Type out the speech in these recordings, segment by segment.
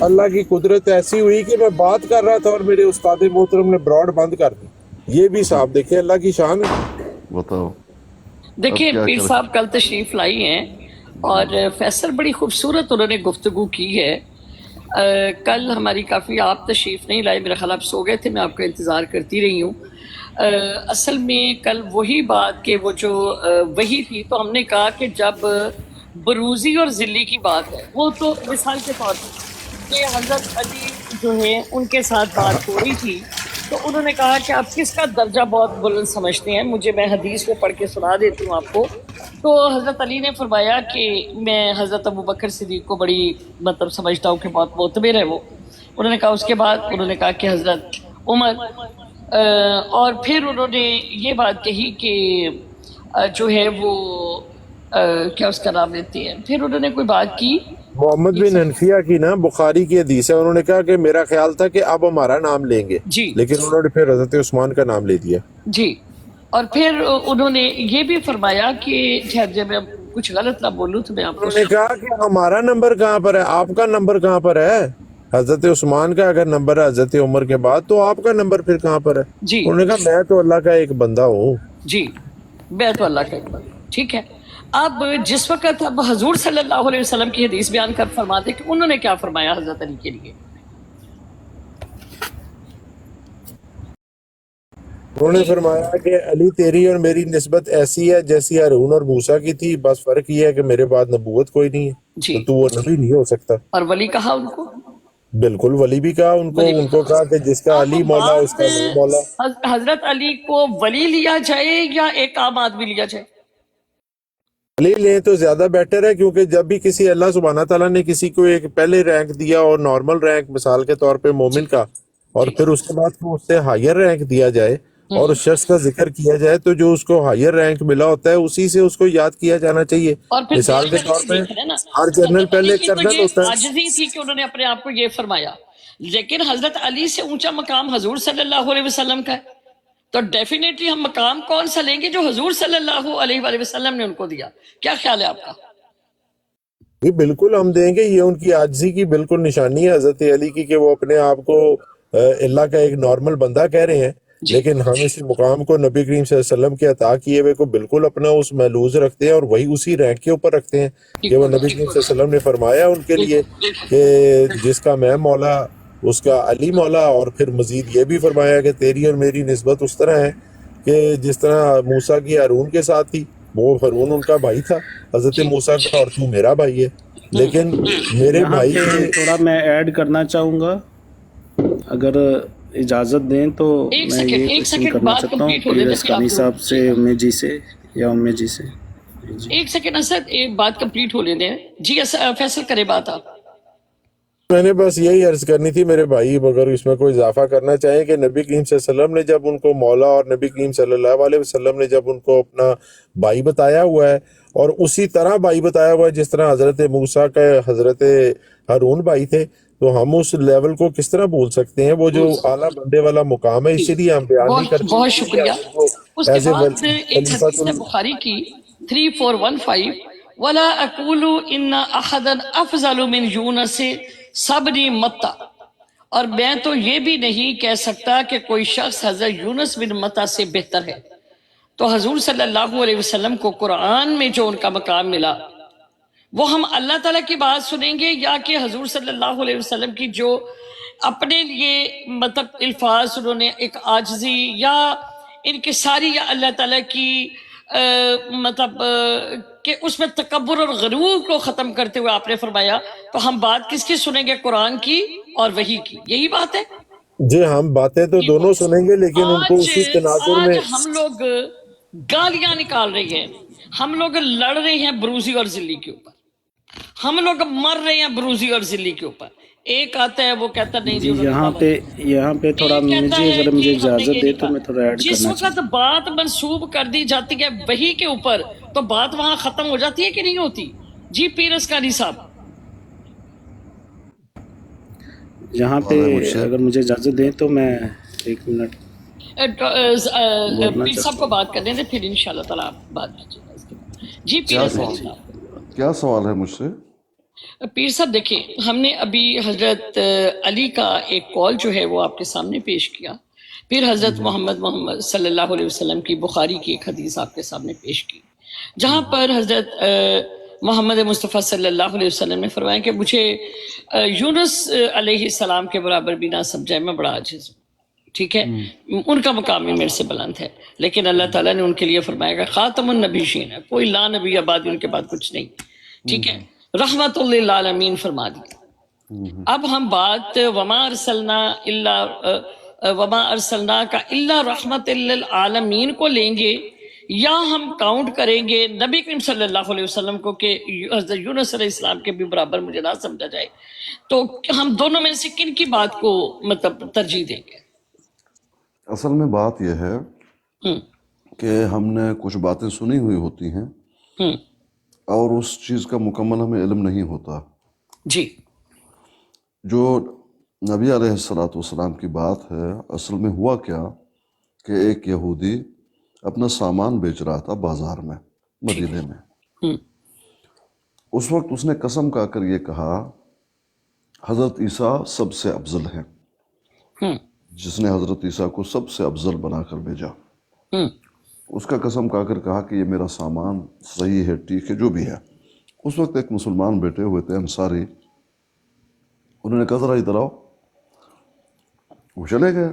اللہ کی قدرت ایسی ہوئی کہ میں بات کر رہا تھا اور میرے استاد محترم نے براڈ بند کر دی. یہ بھی صاحب دیکھیں اللہ کی شان ہے. بتاؤ دیکھیں پیر صاحب کل تشریف لائی ہیں اور فیصل بڑی خوبصورت انہوں نے گفتگو کی ہے. کل ہماری کافی آپ تشریف نہیں لائے، میرا خیال آپ سو گئے تھے، میں آپ کا انتظار کرتی رہی ہوں. اصل میں کل وہی بات کہ وہ جو وہی تھی، تو ہم نے کہا کہ جب بروزی اور ذلی کی بات ہے، وہ تو مثال کے طور پر کہ حضرت علی جو ہیں ان کے ساتھ بات ہو رہی تھی، تو انہوں نے کہا کہ آپ کس کا درجہ بہت بلند سمجھتے ہیں، مجھے میں حدیث کو پڑھ کے سنا دیتی ہوں آپ کو. تو حضرت علی نے فرمایا کہ میں حضرت ابوبکر صدیق کو بڑی مطلب سمجھتا ہوں کہ بہت معتبر ہے وہ. انہوں نے کہا اس کے بعد انہوں نے کہا کہ حضرت عمر، اور پھر انہوں نے یہ بات کہی کہ جو ہے وہ کیا اس کا نام لیتے ہیں، پھر انہوں نے کوئی بات کی محمد بن حنفیہ کی نا بخاری کی حدیث ہے، انہوں نے کہا کہ میرا خیال تھا کہ اب ہمارا نام لیں گے، جی لیکن انہوں نے پھر حضرت عثمان کا نام لے دیا. جی. اور پھر انہوں نے یہ بھی فرمایا کہ جب میں کچھ غلط نہ بولوں تو میں آپ کو انہوں نے کہا کہ ہمارا نمبر کہاں پر ہے، آپ کا نمبر کہاں پر ہے. حضرت عثمان کا اگر نمبر ہے حضرت عمر کے بعد، تو آپ کا نمبر پھر کہاں پر ہے. جی انہوں نے کہا میں تو اللہ کا ایک بندہ ہوں. جی میں تو اللہ کا ایک بندہ. ٹھیک ہے. اب جس وقت اب حضور صلی اللہ علیہ وسلم کی حدیث بیان کر فرماتے کہ انہوں نے کیا فرمایا حضرت علی کے لیے. انہوں نے فرمایا کہ علی تیری اور میری نسبت ایسی ہے جیسی ہارون اور موسیٰ کی تھی، بس فرق یہ ہے کہ میرے بعد نبوت کوئی نہیں ہے، جی. تو وہ نبی نہیں ہو سکتا. اور ولی کہا ان کو، بالکل ولی بھی کہا ان کو کہا کہ جس کا علی مولا اس کا نہیں مولا. حضرت علی کو ولی لیا جائے یا ایک عام آدمی لیا جائے؟ علی لیں تو زیادہ بیٹر ہے، کیونکہ جب بھی کسی اللہ سبحانہ تعالیٰ نے کسی کو ایک پہلے رینک دیا اور نارمل رینک مثال کے طور پہ مومن کا، اور پھر اس کے بعد کو اس سے ہائر رینک دیا جائے اور اس شخص کا ذکر کیا جائے، تو جو اس کو ہائر رینک ملا ہوتا ہے اسی سے اس کو یاد کیا جانا چاہیے. مثال کے طور پہ ہر جنرل پہلے کرنل ہوتا ہے. عاجزی تھی کہ انہوں نے اپنے آپ کو یہ فرمایا، لیکن حضرت علی سے اونچا مقام حضور صلی اللہ علیہ وسلم کا ہے، تو ڈیفینیٹلی ہم مقام کون سا لیں گے جو حضور صلی اللہ علیہ وآلہ وسلم نے ان کو دیا. کیا خیال ہے آپ کا؟ یہ بالکل ہم دیں گے، یہ ان کی عاجزی کی بالکل نشانی ہے حضرت علی کی کہ وہ اپنے آپ کو اللہ کا ایک نارمل بندہ کہہ رہے ہیں، لیکن ہم اس مقام کو نبی کریم صلی اللہ علیہ وسلم کے عطا کیے ہوئے کو بالکل اپنا اس محلوظ رکھتے ہیں اور وہی اسی رینک کے اوپر رکھتے ہیں کہ وہ نبی کریم صلی اللہ علیہ وسلم نے فرمایا ان کے لیے کہ جس کا میں مولا اس کا علی مولا. اور پھر مزید یہ بھی فرمایا کہ تیری اور میری نسبت اس طرح ہے کہ جس طرح موسیٰ کی ہارون کے ساتھ تھی، وہ ہارون ان کا بھائی تھا حضرت موسیٰ کا، اور تو میرا بھائی ہے. لیکن میرے بھائی کے تھوڑا میں ایڈ کرنا چاہوں گا، اگر اجازت دیں تو میں یہ کوشچن کرنا چاہتا ہوں پیر اسکانی صاحب سے، امی جی سے یا امی جی سے. ایک سیکنڈ اسد، ایک بات کمپلیٹ ہو لینے ہیں. جی فیصل کرے بات آپ. میں نے بس یہی عرض کرنی تھی میرے بھائی، مگر اس میں کوئی اضافہ کرنا چاہیں کہ نبی کریم صلی اللہ علیہ وسلم نے جب ان کو مولا اور نبی کریم صلی اللہ علیہ وسلم نے جب ان کو اپنا بھائی بتایا ہوا ہے، اور اسی طرح بھائی بتایا ہوا ہے جس طرح حضرت موسیٰ کا حضرت ہارون بھائی تھے، تو ہم اس لیول کو کس طرح بھول سکتے ہیں؟ وہ جو اعلیٰ بندے والا مقام ہے، اسی لیے ہم بیان نہیں کرتے. بہت شکریہ. اس کے بعد ایک حدیث ہے بخاری کی 3415، وَلَا أَقُولُ إِنَّ أَحَدًا أَفْضَلُ مِنْ يُونَسِ صَبْنِ مَتَّى، اور میں تو یہ بھی نہیں کہہ سکتا کہ کوئی شخص حضرت یونس بن متا سے بہتر ہے. تو حضور صلی اللہ علیہ وسلم کو قرآن میں جو ان کا مقام ملا، وہ ہم اللہ تعالیٰ کی بات سنیں گے یا کہ حضور صلی اللہ علیہ وسلم کی جو اپنے لیے مطلب الفاظ انہوں نے ایک عاجزی یا انکساری، یا اللہ تعالیٰ کی مطلب کہ اس میں تکبر اور غرور کو ختم کرتے ہوئے آپ نے فرمایا، تو ہم بات کس کی سنیں گے؟ قرآن کی اور وحی کی. یہی بات ہے. جی ہم باتیں تو دونوں سنیں گے، لیکن ان کو اسی تناظر میں آج ہم لوگ گالیاں نکال رہے ہیں، ہم لوگ لڑ رہے ہیں بروزی اور ذلی کے اوپر، ہم لوگ مر رہے ہیں بروزی اور ذلی کے اوپر. ایک آتا ہے وہ کہتا نہیں جی یہاں پہ تھوڑا مجھے اگر مجھے اجازت دے تو میں تھوڑا ایڈ جس کرنا وقت بات منسوب کر دی جاتی ہے وحی کے اوپر، تو بات وہاں ختم ہو جاتی ہے کہ نہیں ہوتی؟ جی پیر اسکانی صاحب. یہاں پہ اگر مجھے اجازت دیں تو میں 1 منٹ پیر صاحب کو بات کرنے دیں، پھر انشاءاللہ تعالیٰ آپ بات کیجیے گا اس کے بعد. جی پیر اسکانی صاحب. کیا سوال ہے مجھ سے؟ پیر صاحب دیکھیں، ہم نے ابھی حضرت علی کا ایک کال جو ہے وہ آپ کے سامنے پیش کیا، پھر حضرت محمد صلی اللہ علیہ وسلم کی بخاری کی ایک حدیث آپ کے سامنے پیش کی، جہاں پر حضرت محمد مصطفیٰ صلی اللہ علیہ وسلم نے فرمایا کہ مجھے یونس علیہ السلام کے برابر بھی نہ سمجھائے، میں بڑا عاجز ہوں، ٹھیک ہے، ان کا مقام بھی میرے سے بلند ہے، لیکن اللہ تعالیٰ نے ان کے لیے فرمایا کہ خاتم النبیین ہے، کوئی لا نبی آبادی ان کے بعد کچھ نہیں، ٹھیک ہے، رحمت للعالمین فرما دیا۔ اب ہم بات وما ارسلنا کا الا رحمت للعالمین کو لیں گے، یا ہم کاؤنٹ کریں گے نبی کریم صلی اللہ علیہ وسلم کو کہ حضرت یونس علیہ السلام کے بھی برابر مجھے نہ سمجھا جائے، تو ہم دونوں میں سے کن کی بات کو مطلب ترجیح دیں گے؟ اصل میں بات یہ ہے کہ ہم نے کچھ باتیں سنی ہوئی ہوتی ہیں اور اس چیز کا مکمل ہمیں علم نہیں ہوتا۔ جی، جو نبی علیہ السلام کی بات ہے، اصل میں ہوا کیا کہ ایک یہودی اپنا سامان بیچ رہا تھا بازار میں مدینے میں۔ اس وقت اس نے قسم کھا کر یہ کہا حضرت عیسیٰ سب سے افضل ہیں، جس نے حضرت عیسیٰ کو سب سے افضل بنا کر بھیجا، اس کا قسم کھا کر کہا کہ یہ میرا سامان صحیح ہے، ٹھیک ہے، جو بھی ہے۔ اس وقت ایک مسلمان بیٹھے ہوئے تھے انصاری، انہوں نے کہا ذرا ادھر آؤ، وہ چلے گئے،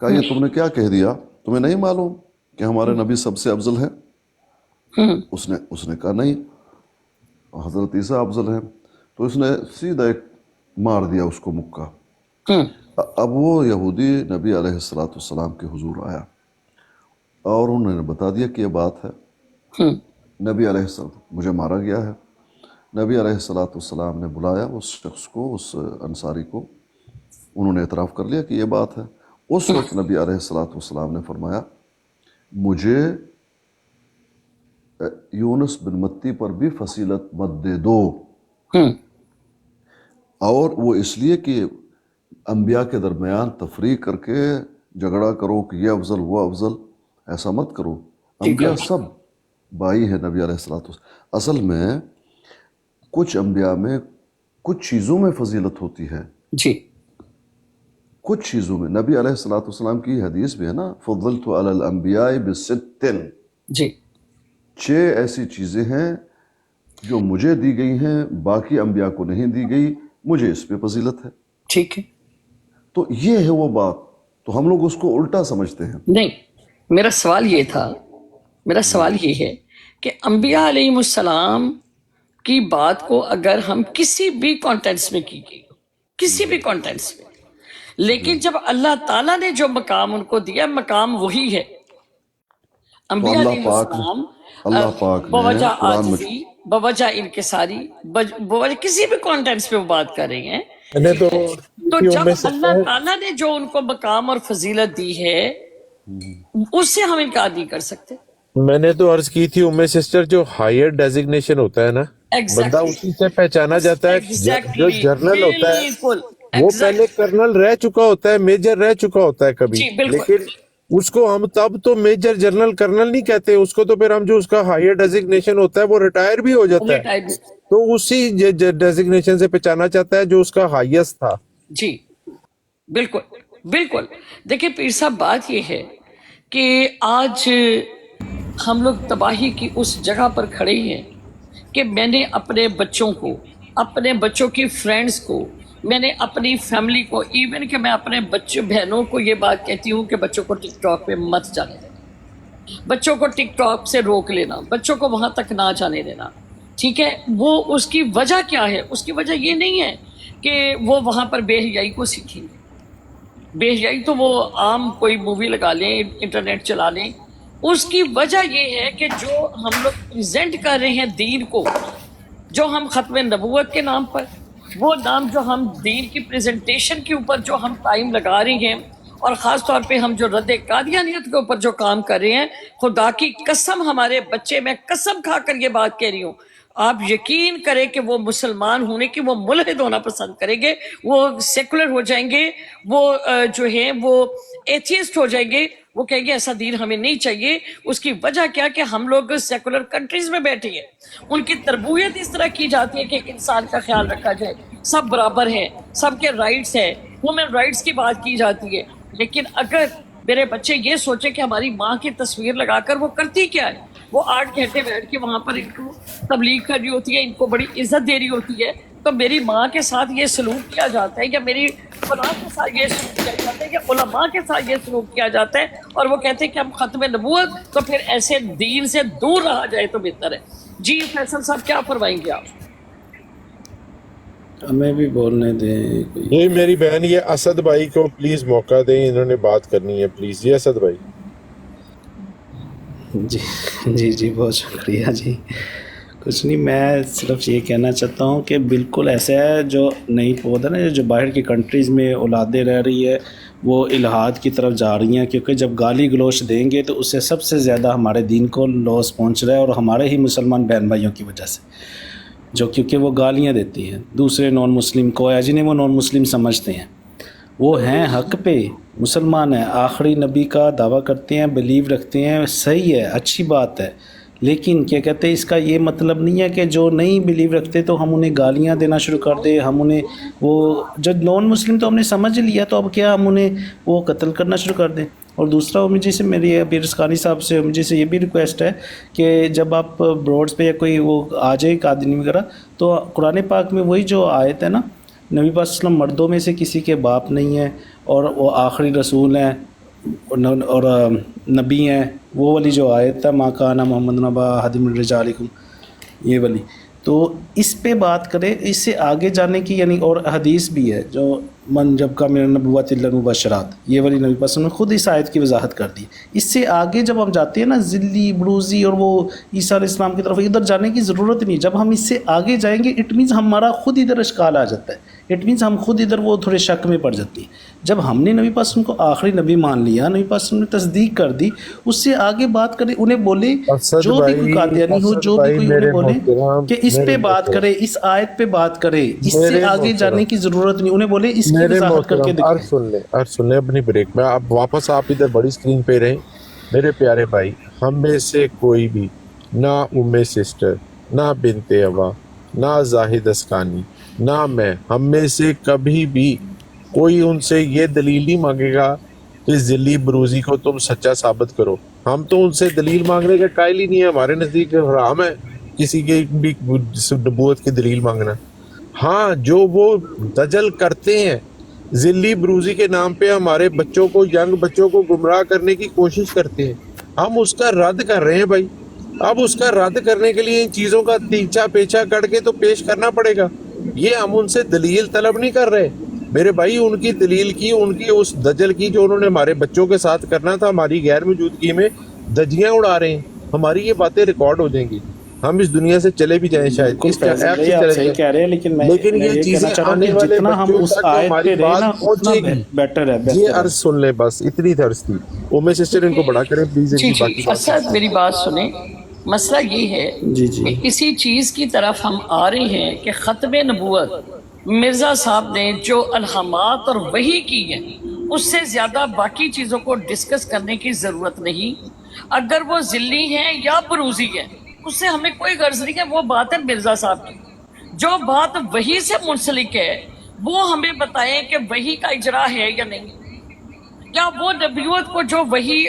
کہا یہ تم نے کیا کہہ دیا، تمہیں نہیں معلوم کہ ہمارے نبی سب سے افضل ہیں؟ اس نے کہا نہیں، حضرت عیسیٰ افضل ہیں۔ تو اس نے سیدھا ایک مار دیا اس کو مکہ۔ اب وہ یہودی نبی علیہ السلام کے حضور آیا اور انہوں نے بتا دیا کہ یہ بات ہے، نبی علیہ السلام مجھے مارا گیا ہے۔ نبی علیہ السلام نے بلایا اس شخص کو، اس انصاری کو، انہوں نے اعتراف کر لیا کہ یہ بات ہے۔ اس وقت نبی علیہ السلام نے فرمایا مجھے یونس بن متی پر بھی فضیلت مت دے دو، اور وہ اس لیے کہ انبیاء کے درمیان تفریق کر کے جھگڑا کرو کہ یہ افضل وہ افضل، ایسا مت کرو، انبیاء سب بھائی ہیں نبی علیہ السلام۔ اصل میں کچھ انبیاء میں کچھ چیزوں میں فضیلت ہوتی ہے، جی، کچھ چیزوں میں۔ نبی علیہ السلام کی حدیث بھی ہے نا، فضلت علی الانبیاء بست، جی، 6 ایسی چیزیں ہیں جو مجھے دی گئی ہیں، باقی انبیاء کو نہیں دی گئی، مجھے اس پہ فضیلت ہے۔ ٹھیک ہے، تو یہ ہے وہ بات، تو ہم لوگ اس کو الٹا سمجھتے ہیں۔ نہیں، میرا سوال یہ تھا، میرا سوال یہ ہے کہ انبیاء علیہ السلام کی بات کو اگر ہم کسی بھی کانٹیکس میں کی گئی، کسی بھی کانٹیکس میں، لیکن جب اللہ تعالیٰ نے جو مقام ان کو دیا، مقام وہی ہے۔ انبیاء علیہ السلام اللہ پاک نے بوجہ قرآن میں عاجزی، بوجہ انکساری، بوجہ کسی بھی کانٹیکس پہ وہ بات کر رہی ہیں، تو جب اللہ تعالیٰ نے جو ان کو مقام اور فضیلت دی ہے اس سے ہم انکار نہیں کر سکتے۔ میں نے تو عرض کی تھی ام سسٹر، جو ہائر ڈیزگنیشن ہوتا ہے نا، بندہ اسی سے پہچانا جاتا ہے۔ جو جرنل ہوتا ہے وہ پہلے کرنل رہ چکا ہوتا ہے، میجر رہ چکا ہوتا ہے کبھی، لیکن اس کو ہم تب تو میجر جنرل کرنل نہیں کہتے، اس کو تو پھر ہم جو اس کا ہائر ڈیزگنیشن ہوتا ہے وہ ریٹائر بھی ہو جاتا ہے، تو اسی ڈیزگنیشن سے پہچانا چاہتا ہے جو اس کا ہائیسٹ تھا۔ جی بالکل بالکل۔ دیکھیں پیر صاحب، بات یہ ہے کہ آج ہم لوگ تباہی کی اس جگہ پر کھڑے ہیں کہ میں نے اپنے بچوں کو، اپنے بچوں کی فرینڈز کو، میں نے اپنی فیملی کو، ایون کہ میں اپنے بچوں بہنوں کو یہ بات کہتی ہوں کہ بچوں کو ٹک ٹاک پہ مت جانے دینا، بچوں کو ٹک ٹاک سے روک لینا، بچوں کو وہاں تک نہ جانے دینا، ٹھیک ہے۔ وہ اس کی وجہ کیا ہے؟ اس کی وجہ یہ نہیں ہے کہ وہ وہاں پر بے حیائی کو سیکھیں گے، بے حیائی تو وہ عام کوئی مووی لگا لیں، انٹرنیٹ چلا لیں۔ اس کی وجہ یہ ہے کہ جو ہم لوگ پریزنٹ کر رہے ہیں دین کو، جو ہم ختم نبوت کے نام پر، وہ نام جو ہم دین کی پریزنٹیشن کے اوپر جو ہم ٹائم لگا رہے ہیں، اور خاص طور پہ ہم جو رد قادیانیت کے اوپر جو کام کر رہے ہیں، خدا کی قسم ہمارے بچے، میں قسم کھا کر یہ بات کہہ رہی ہوں، آپ یقین کریں کہ وہ مسلمان ہونے کی، وہ ملحد ہونا پسند کریں گے، وہ سیکولر ہو جائیں گے، وہ جو ہیں وہ ایتھیسٹ ہو جائیں گے، وہ کہیں گے ایسا دین ہمیں نہیں چاہیے. اس کی وجہ کیا کہ ہم لوگ سیکولر کنٹریز میں بیٹھے ہیں, ان کی تربیت اس طرح کی جاتی ہے کہ ایک انسان کا خیال رکھا جائے, سب برابر ہیں, سب کے رائٹس ہیں, وومن رائٹس کی بات کی جاتی ہے. لیکن اگر میرے بچے یہ سوچیں کہ ہماری ماں کی تصویر لگا کر وہ کرتی کیا ہے, وہ 8 گھنٹے بیٹھ کے وہاں پر ان کو تبلیغ کرنی ہوتی ہے, ان کو بڑی عزت دے رہی ہوتی ہے, تو میری ماں کے ساتھ یہ سلوک کیا جاتا ہے یا میری فلاں کے ساتھ یہ سلوک کیا جاتا ہے یا علماء کے ساتھ یہ سلوک کیا جاتا ہے, اور وہ کہتے ہیں کہ ہم ختم نبوت, تو پھر ایسے دین سے دور رہا جائے تو بہتر ہے. جی فیصل صاحب کیا فرمائیں گے آپ؟ ہمیں بھی بولنے دیں. یہ میری بہن یہ اسد بھائی کو پلیز موقع دیں, انہوں نے بات کرنی ہے پلیز. یہ اسد بھائی. جی جی جی بہت شکریہ جی. کچھ نہیں, میں صرف یہ کہنا چاہتا ہوں کہ بالکل ایسا ہے جو نئی پودا نا, جو باہر کی کنٹریز میں اولادیں رہ رہی ہے وہ الحاد کی طرف جا رہی ہیں, کیونکہ جب گالی گلوچ دیں گے تو اس سے سب سے زیادہ ہمارے دین کو لاس پہنچ رہا ہے, اور ہمارے ہی مسلمان بہن بھائیوں کی وجہ سے, جو کیونکہ وہ گالیاں دیتی ہیں دوسرے نان مسلم کو, یا جنہیں وہ نان مسلم سمجھتے ہیں, وہ ہیں حق پہ, مسلمان ہیں, آخری نبی کا دعویٰ کرتے ہیں, بلیو رکھتے ہیں, صحیح ہے, اچھی بات ہے. لیکن کیا کہتے ہیں, اس کا یہ مطلب نہیں ہے کہ جو نہیں بلیو رکھتے تو ہم انہیں گالیاں دینا شروع کر دیں, ہم انہیں وہ جو نان مسلم تو ہم نے سمجھ لیا, تو اب کیا ہم انہیں وہ قتل کرنا شروع کر دیں. اور دوسرا مجھے سے میری ابھی رسکانی صاحب سے مجھے سے یہ بھی ریکویسٹ ہے کہ جب آپ بروڈز پہ یا کوئی وہ آ جائے قادری وغیرہ, تو قرآن پاک میں وہی جو آیت ہے نا, نبی پاک صلی اللہ علیہ وسلم مردوں میں سے کسی کے باپ نہیں ہیں اور وہ آخری رسول ہیں اور نبی ہیں, وہ والی جو آیت ہے ما کان محمد نبا احد من رجالکم, یہ والی, تو اس پہ بات کرے. اس سے آگے جانے کی یعنی اور حدیث بھی ہے جو من جب کا من النبوۃ الا المبشرات, یہ والی نبی پاک نے خود اس آیت کی وضاحت کر دی. اس سے آگے جب ہم جاتے ہیں نا ذلی بروزی اور وہ عیسیٰ علیہ السلام کی طرف, ادھر جانے کی ضرورت نہیں. جب ہم اس سے آگے جائیں گے اٹ مینز ہمارا خود ادھر اشکال آ جاتا ہے, اٹ مینز ہم خود ادھر وہ تھوڑے شک میں پڑ جاتی ہیں. جب ہم نے نبی پاک کو آخری نبی مان لیا, نبی پاک نے تصدیق کر دی, اس سے آگے بات کرے, انہیں بولے جو بھی کوئی قادیانی ہو, جو بھی کوئی انہیں بولے کہ اس پہ بات کرے, اس آیت پہ بات کرے, اس سے آگے جانے کی ضرورت نہیں. انہیں بولے اس کی وضاحت کر کے دکھائیں. سن لیں اپنی بریک میں, اب واپس آپ ادھر بڑی اسکرین پہ رہیں. میرے پیارے بھائی, ہم میں سے کوئی بھی نہ ام سسٹر, نہ بنت ہوا, نہ زاہد اسکانی, نہ میں, ہم میں سے کبھی بھی کوئی ان سے یہ دلیل نہیں مانگے گا کہ ذلی بروزی کو تم سچا ثابت کرو. ہم تو ان سے دلیل مانگنے کے قائل ہی نہیں ہے, ہمارے نزدیک حرام ہے کسی کے بھی نبوت کی دلیل مانگنا. ہاں, جو وہ دجل کرتے ہیں ذلی بروزی کے نام پہ, ہمارے بچوں کو, ینگ بچوں کو گمراہ کرنے کی کوشش کرتے ہیں, ہم اس کا رد کر رہے ہیں بھائی. اب اس کا رد کرنے کے لیے ان چیزوں کا تیچا پیچا کر کے تو پیش کرنا پڑے گا. یہ ہم ان سے دلیل طلب نہیں کر رہے میرے بھائی. ان کی دلیل کی, ان کی اس دجل کی جو انہوں نے ہمارے بچوں کے ساتھ کرنا تھا, ہماری غیر موجودگی میں دجیاں اڑا رہے ہیں. ہماری یہ باتیں ریکارڈ ہو جائیں گی, ہم اس دنیا سے چلے بھی جائیں شاید, اس ایپ سے چلے جائیں, لیکن یہ چیزیں آنے والے بچوں تک ہماری بات پہنچے گی. بیٹر ہے. یہ عرض سن لیں, بس اتنی عرض تھی. اومے سسٹر ان کو بڑا کریں پلیز. جی جی اسد میری بات سنیں. مسئلہ یہ ہے کہ اسی چیز کی طرف ہم آ رہے ہیں کہ ختم نبوت مرزا صاحب نے جو الہامات اور وحی کی ہے, اس سے زیادہ باقی چیزوں کو ڈسکس کرنے کی ضرورت نہیں. اگر وہ ذلی ہیں یا بروزی ہیں, اس سے ہمیں کوئی غرض نہیں ہے, وہ بات ہے مرزا صاحب کی. جو بات وحی سے منسلک ہے وہ ہمیں بتائیں کہ وحی کا اجرا ہے یا نہیں. کیا وہ نبیوت کو جو وحی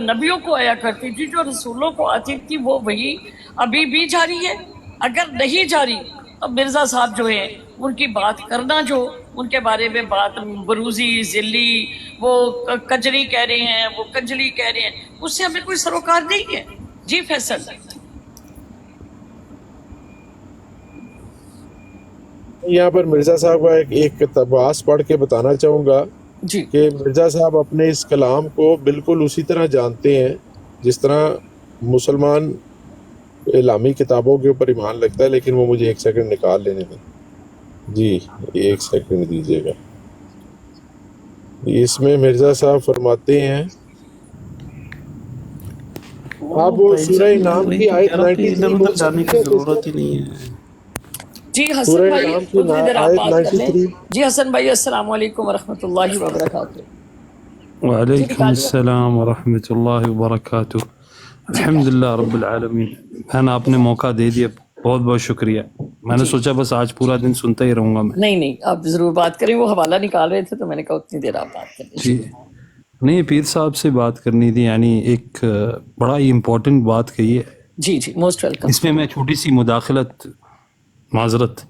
نبیوں کو آیا کرتی تھی, جو رسولوں کو آتی تھی, وہ وحی ابھی بھی جاری ہے؟ اگر نہیں جاری تو مرزا صاحب جو ہیں ان کی بات کرنا, جو ان کے بارے میں بات بروزی, ذلی, وہ کجری کہہ رہے ہیں, وہ کنجلی کہہ رہے ہیں, اس سے ہمیں کوئی سروکار نہیں ہے. جی فیصل. یہاں پر مرزا صاحب کا ایک اقتباس پڑھ کے بتانا چاہوں گا کہ مرزا صاحب اپنے اس کلام کو بالکل اسی طرح جانتے ہیں جس طرح مسلمان اسلامی کتابوں کے اوپر ایمان لگتا ہے. لیکن وہ مجھے 1 سیکنڈ نکال لینے دیں. جی 1 سیکنڈ دیجیے گا. اس میں مرزا صاحب فرماتے ہیں, آپ وہ سورہ نام کی آیت 93 بول سکتے ہیں. جی حسن بھائی آیت 93. جی حسن بھائی السلام علیکم ورحمۃ اللہ وبرکاتہ. وعلیکم السلام ورحمۃ اللہ وبرکاتہ. الحمدللہ رب العالمین. میں نے آپ نے موقع دے دیا, بہت بہت شکریہ. میں نے سوچا بس آج پورا دن سنتا ہی رہوں گا میں. نہیں آپ ضرور بات کریں. وہ حوالہ نکال رہے تھے تو میں نے کہا اتنی دیر آپ بات کریں. جی نہیں, پیر صاحب سے بات کرنی تھی, یعنی ایک بڑا ہی امپورٹنٹ بات کہی ہے. جی موسٹ ویلکم. اس میں میں چھوٹی سی مداخلت, معذرت,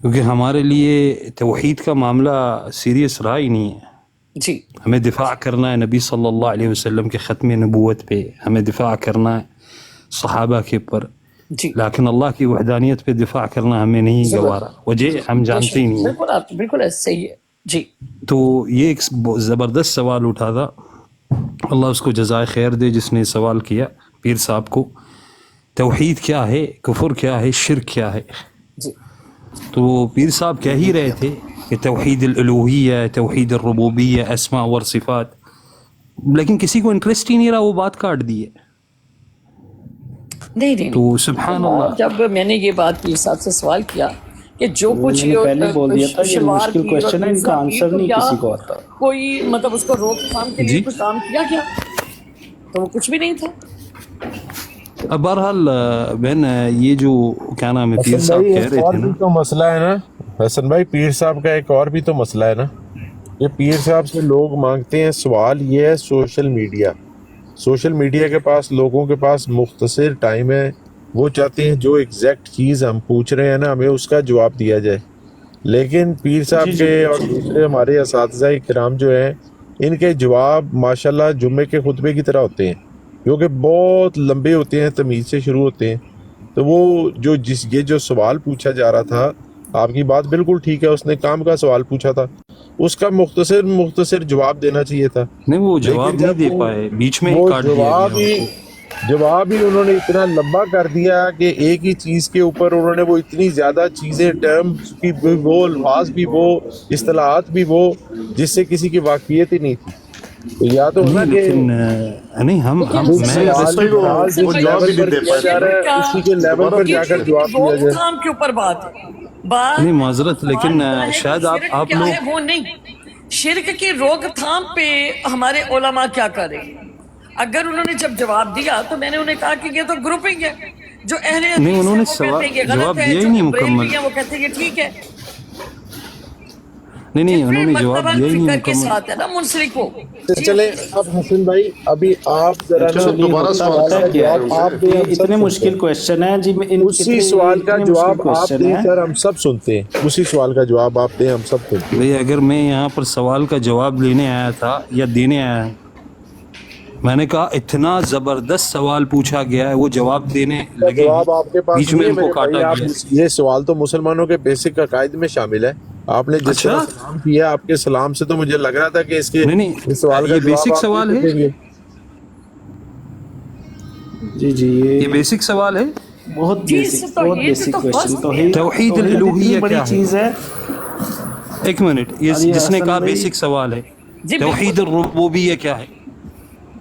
کیونکہ ہمارے لیے توحید کا معاملہ سیریس رہا ہی نہیں ہے. جی ہمیں دفاع کرنا ہے نبی صلی اللہ علیہ وسلم کے ختم نبوت پہ, ہمیں دفاع کرنا ہے صحابہ کے اوپر, جی لیکن اللہ کی وحدانیت پہ دفاع کرنا ہمیں نہیں گوارا. وجہ ہم جانتے ہی نہیں ہیں. بالکل آپ بالکل ایسا صحیح ہے. جی تو یہ ایک زبردست سوال اٹھا تھا, اللہ اس کو جزائے خیر دے جس نے سوال کیا پیر صاحب کو. توحید کیا ہے, کفر کیا ہے, شرک کیا ہے؟ جی تو پیر صاحب کہہ ہی رہے تھے کہ توحید الالوہیہ, توحید الربوبیہ, اسماء و صفات, لیکن کسی کو انٹرسٹ ہی نہیں رہا, وہ بات کاٹ دی ہے. نہیں تو سبحان اللہ. جب میں نے یہ بات پیر صاحب سے سوال کیا کہ جو کچھ میں نے پہلے بول دیا تھا یہ مشکل کوشچن ہے, ان کا آنسر نہیں کسی کو آتا. کوئی مطلب اس کو روک تھام کے لیے جی. کچھ کام کیا کیا؟ تو وہ کچھ بھی نہیں تھا. اب بہرحال بہن, یہ جو کیا نام ہے پیر حسن صاحب بھائی کہہ ایک رہے اور تھے نا, بھی تو مسئلہ ہے نا حسن بھائی, پیر صاحب کا ایک اور بھی تو مسئلہ ہے نا. یہ پیر صاحب سے لوگ مانگتے ہیں, سوال یہ ہے سوشل میڈیا. سوشل میڈیا کے پاس لوگوں کے پاس مختصر ٹائم ہے, وہ چاہتے ہیں جو ایگزیکٹ چیز ہم پوچھ رہے ہیں نا ہمیں اس کا جواب دیا جائے. لیکن پیر صاحب کے اور دوسرے ہمارے اساتذہ کرام جو ہیں, ان کے جواب ماشاءاللہ جمعے کے خطبے کی طرح ہوتے ہیں, جو کہ بہت لمبے ہوتے ہیں, تمیز سے شروع ہوتے ہیں. تو وہ یہ جو سوال پوچھا جا رہا تھا, آپ کی بات بالکل ٹھیک ہے, اس نے کام کا سوال پوچھا تھا, اس کا مختصر جواب دینا چاہیے تھا. نہیں وہ جواب لیکن نہیں جب دے پائے, بیچ میں ہی وہ کاٹ دیا گیا. جواب ہی انہوں نے اتنا لمبا کر دیا کہ ایک ہی چیز کے اوپر انہوں نے وہ اتنی زیادہ چیزیں, ٹرمز بھی وہ, الفاظ بھی وہ, اصطلاحات بھی وہ, جس سے کسی کی واقفیت ہی نہیں تھی. تو یا تو ہونا کہ لیکن نہیں ہم سوال جس لیول پر کیا جا رہا ہے اسی کے لیول پر جا کر جواب دیا جائے. کام کے اوپر بات نہیں معذرت, لیکن شاید آپ لوگ وہ نہیں, شرک کی روک تھام پہ ہمارے علماء کیا کریں. اگر انہوں نے جب جواب دیا تو میں نے انہیں کہا کہ یہ تو گروپنگ ہے, جو اہل حدیث نہیں, انہوں نے وہ کہتے ہیں یہ جواب غلط ہے, دیا ہی جو نہیں بریلوی مکمل. ہیں وہ کہتے ہیں یہ ٹھیک ہے. نہیں انہوں نے جواب دیا ہی نہیں فکر کے مکمل. ساتھ ہے نا منسلک ہو. چلیں اب حسن بھائی ابھی آپ ذرا دوبارہ سوال آپ دیں, ہم سب اتنے مشکل کوشچن ہیں جی, اسی سوال کا جواب آپ دیں سر, ہم سب سنتے ہیں. اسی سوال کا جواب آپ دیں, ہم سب سنتے ہیں. بھئی اگر میں یہاں پر سوال کا جواب لینے آیا تھا یا دینے آیا ہوں, میں نے کہا اتنا زبردست سوال پوچھا گیا ہے, وہ جواب دینے لگے, جواب آپ کے پاس بیچ میں نہیں ان کو ہے کاٹا بھائی. آپ گیا. یہ سوال تو مسلمانوں کے بیسک عقائد میں شامل ہے. آپ نے جس طرح سلام کیا, آپ کے سلام سے تو مجھے لگ رہا تھا کہ اس کے نہیں سوال کا یہ جواب بیسک آپ سوال دے ہے. سکیں گے. جی یہ بیسک سوال ہے. بہت بیسک کوشچن. توحید الالوہیہ بڑی کیا چیز ہے. ایک منٹ, یہ جس نے کہا بیسک سوال ہے, توحید الربوبیہ کیا ہے؟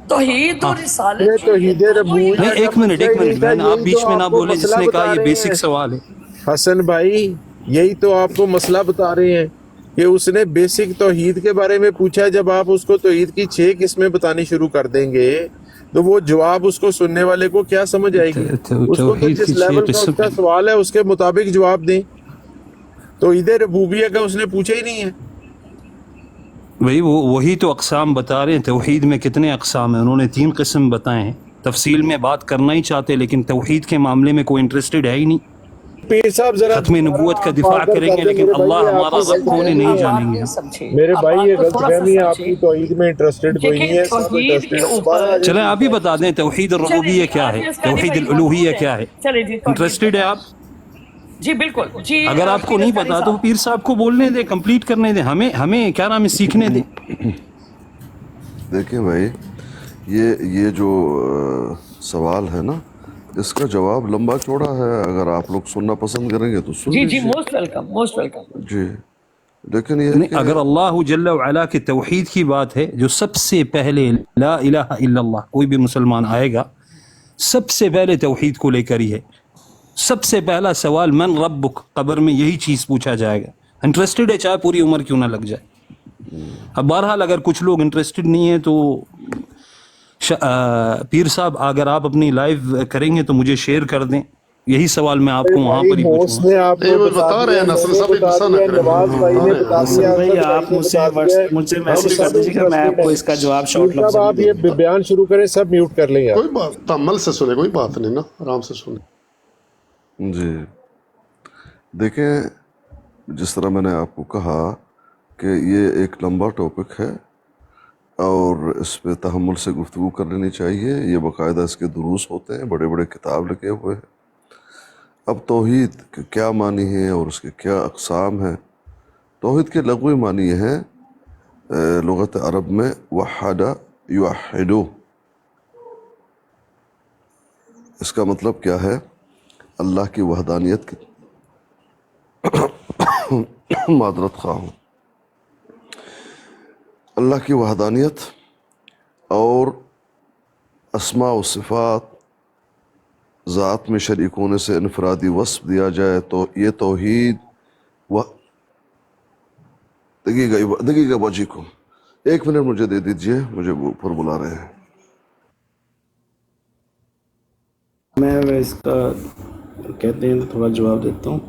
توحید اور رسالت. توحید ربوبیہ نہیں ایک منٹ بہن, آپ بیچ میں نہ بولے. جس نے کہا یہ بیسک سوال ہے. حسن بھائی یہی تو آپ کو مسئلہ بتا رہے ہیں کہ اس نے بیسک توحید کے بارے میں پوچھا. جب آپ اس کو توحید کی 6 قسمیں بتانی شروع کر دیں گے تو وہ جواب اس کو سننے والے کو کیا سمجھ آئے گی؟ اس کو تو جس لیول کا اس کا سوال ہے اس کے مطابق جواب دیں. توحید ربوبیہ کا اس نے پوچھا ہی نہیں ہے. بھئی وہی تو اقسام بتا رہے ہیں. توحید میں کتنے اقسام ہیں؟ انہوں نے 3 قسم بتائے ہیں. تفصیل میں بات کرنا ہی چاہتے, لیکن توحید کے معاملے میں کوئی انٹرسٹڈ ہے ہی نہیں. پیر صاحب ذرا ختم نبوت کا دفاع کریں گے, لیکن اللہ ہمارا رب کھونے نہیں جانیں گے. میرے بھائی یہ غلط فہمی ہے, آپ کی توحید میں انٹرسٹڈ کوئی نہیں ہے. چلیں آپ ہی بتا دیں توحید الربوبیہ کیا ہے, توحید الالوہیہ کیا ہے. انٹرسٹڈ ہے آپ؟ جی بالکل. جی اگر آپ کو نہیں پتا تو پیر صاحب کو بولنے دیں, کمپلیٹ کرنے دیں. ہمیں کیا نام ہے سیکھنے دیں. دیکھیں بھائی, یہ جو سوال ہے نا, اس کا جواب لمبا چوڑا ہے. اگر آپ لوگ سننا پسند کریں گے تو سن جی لیجیے. Most welcome. جی لیکن یہ اگر اللہ جل وعلا کے توحید کی بات ہے, جو سب سے پہلے لا الہ الا اللہ, کوئی بھی مسلمان آئے گا سب سے پہلے توحید کو لے کر ہی ہے. سب سے پہلا سوال من ربک, قبر میں یہی چیز پوچھا جائے گا. انٹرسٹڈ ہے چاہے پوری عمر کیوں نہ لگ جائے. اب بہرحال اگر کچھ لوگ انٹرسٹڈ نہیں ہیں تو پیر صاحب اگر آپ اپنی لائیو کریں گے تو مجھے شیئر کر دیں. یہی سوال میں آپ کو وہاں پر ہی ہوسٹ پوچھوں. نے آپ نہیں کو وہ بتا بتا رہے دیا، ہیں، میں نصر نے صاحب بھی بتا غصہ نہ دیا، کریں. نواز بھائی نے بتا حسن دیا، بھائی اسد بھائی آپ نے بتا دیا. مجھے ہم میسج کر سب دیجیے گا، میں آپ انٹرسٹڈ کو ہیں. اس کا جواب پیر شارٹ لفظ صاحب میں آپ دے یہ دوں گا. بیان شروع کریں، سب میوٹ کر لیں یار. کوئی بات تحمل سے سنے، کوئی بات نہیں نا، آرام سے سنے. جی دیکھیں، جس طرح میں نے آپ کو کہا کہ یہ ایک لمبا ٹاپک ہے اور اس پہ تحمل سے گفتگو کر لینی چاہیے. یہ باقاعدہ اس کے دروس ہوتے ہیں، بڑے بڑے کتاب لکھے ہوئے ہیں. اب توحید کے کیا معنی ہیں اور اس کے کیا اقسام ہیں. توحید کے لغوی معنی یہ ہیں لغت عرب میں وحد یوحدو. اس کا مطلب کیا ہے؟ اللہ کی وحدانیت کی معذرت خواہ ہوں، اللہ کی وحدانیت اور اسماء و صفات، ذات میں شریک ہونے سے انفرادی وصف دیا جائے تو یہ توحید. دقیقہ باجی کو 1 منٹ مجھے دے دیجئے، مجھے وہ اوپر بلا رہے ہیں. میں اس کا کہتے ہیں تھوڑا جواب دیتا ہوں.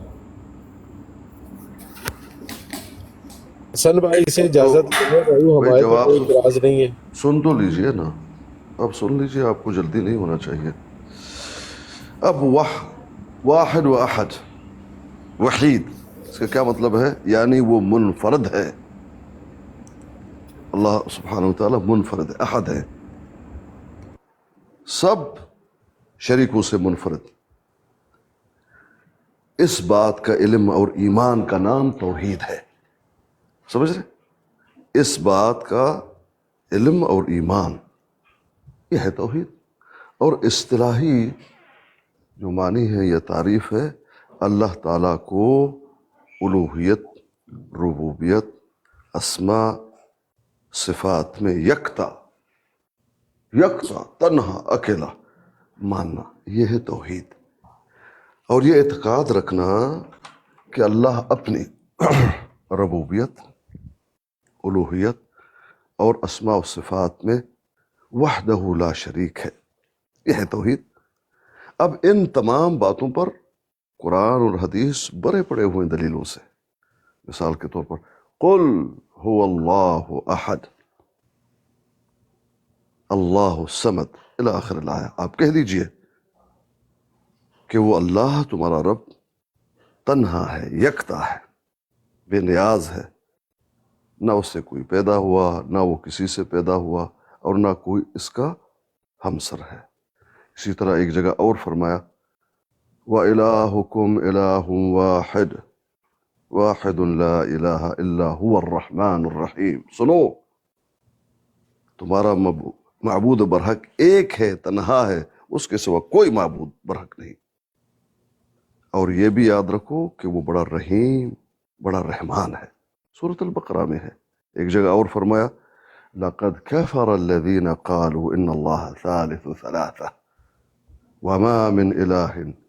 حسن بھائی سے اجازت لیں بھائی، بھائی ہمارے تو جواب کوئی اعتراض نہیں ہے. سن تو لیجئے نا، اب سن لیجئے، آپ کو جلدی نہیں ہونا چاہیے. اب واحد و احد، وحید، اس کا کیا مطلب ہے؟ یعنی وہ منفرد ہے. اللہ سبحانہ وتعالی منفرد ہے، احد ہے، سب شریکوں سے منفرد. اس بات کا علم اور ایمان کا نام توحید ہے. سمجھ رہے؟ اس بات کا علم اور ایمان، یہ ہے توحید. اور اصطلاحی جو معنی ہے یا تعریف ہے، اللہ تعالیٰ کو الوہیت، ربوبیت، اسماء صفات میں یکتا تنہا اکیلا ماننا، یہ ہے توحید. اور یہ اعتقاد رکھنا کہ اللہ اپنی ربوبیت، الوہیت اور اسماء و صفات میں وحدہ لا شریک ہے، یہ ہے توحید. اب ان تمام باتوں پر قرآن اور حدیث بڑے پڑے ہوئے دلیلوں سے. مثال کے طور پر قل هو اللہ احد، اللہ الصمد الی آخر الآیہ. آپ کہہ دیجئے کہ وہ اللہ تمہارا رب تنہا ہے، یکتا ہے، بے نیاز ہے، نہ اس سے کوئی پیدا ہوا، نہ وہ کسی سے پیدا ہوا، اور نہ کوئی اس کا ہمسر ہے. اسی طرح ایک جگہ اور فرمایا وَإِلَٰهُكُمْ إِلَٰهٌ وَاحِدٌ وَاحِدٌ لَا إِلَٰهَ إِلَّا هُوَ الرَّحْمَٰنُ الرَّحِيمُ. سنو، تمہارا معبود برحق ایک ہے، تنہا ہے، اس کے سوا کوئی معبود برحق نہیں. اور یہ بھی یاد رکھو کہ وہ بڑا رحیم، بڑا رحمان ہے. سورۃ البقرہ میں ہے. ایک جگہ اور فرمایا لَقَدْ كَفَرَ الَّذِينَ قَالُوا إِنَّ اللَّهَ ثَالِثُ ثَلَاثَةٍ وَمَا مِنْ إِلَٰهٍ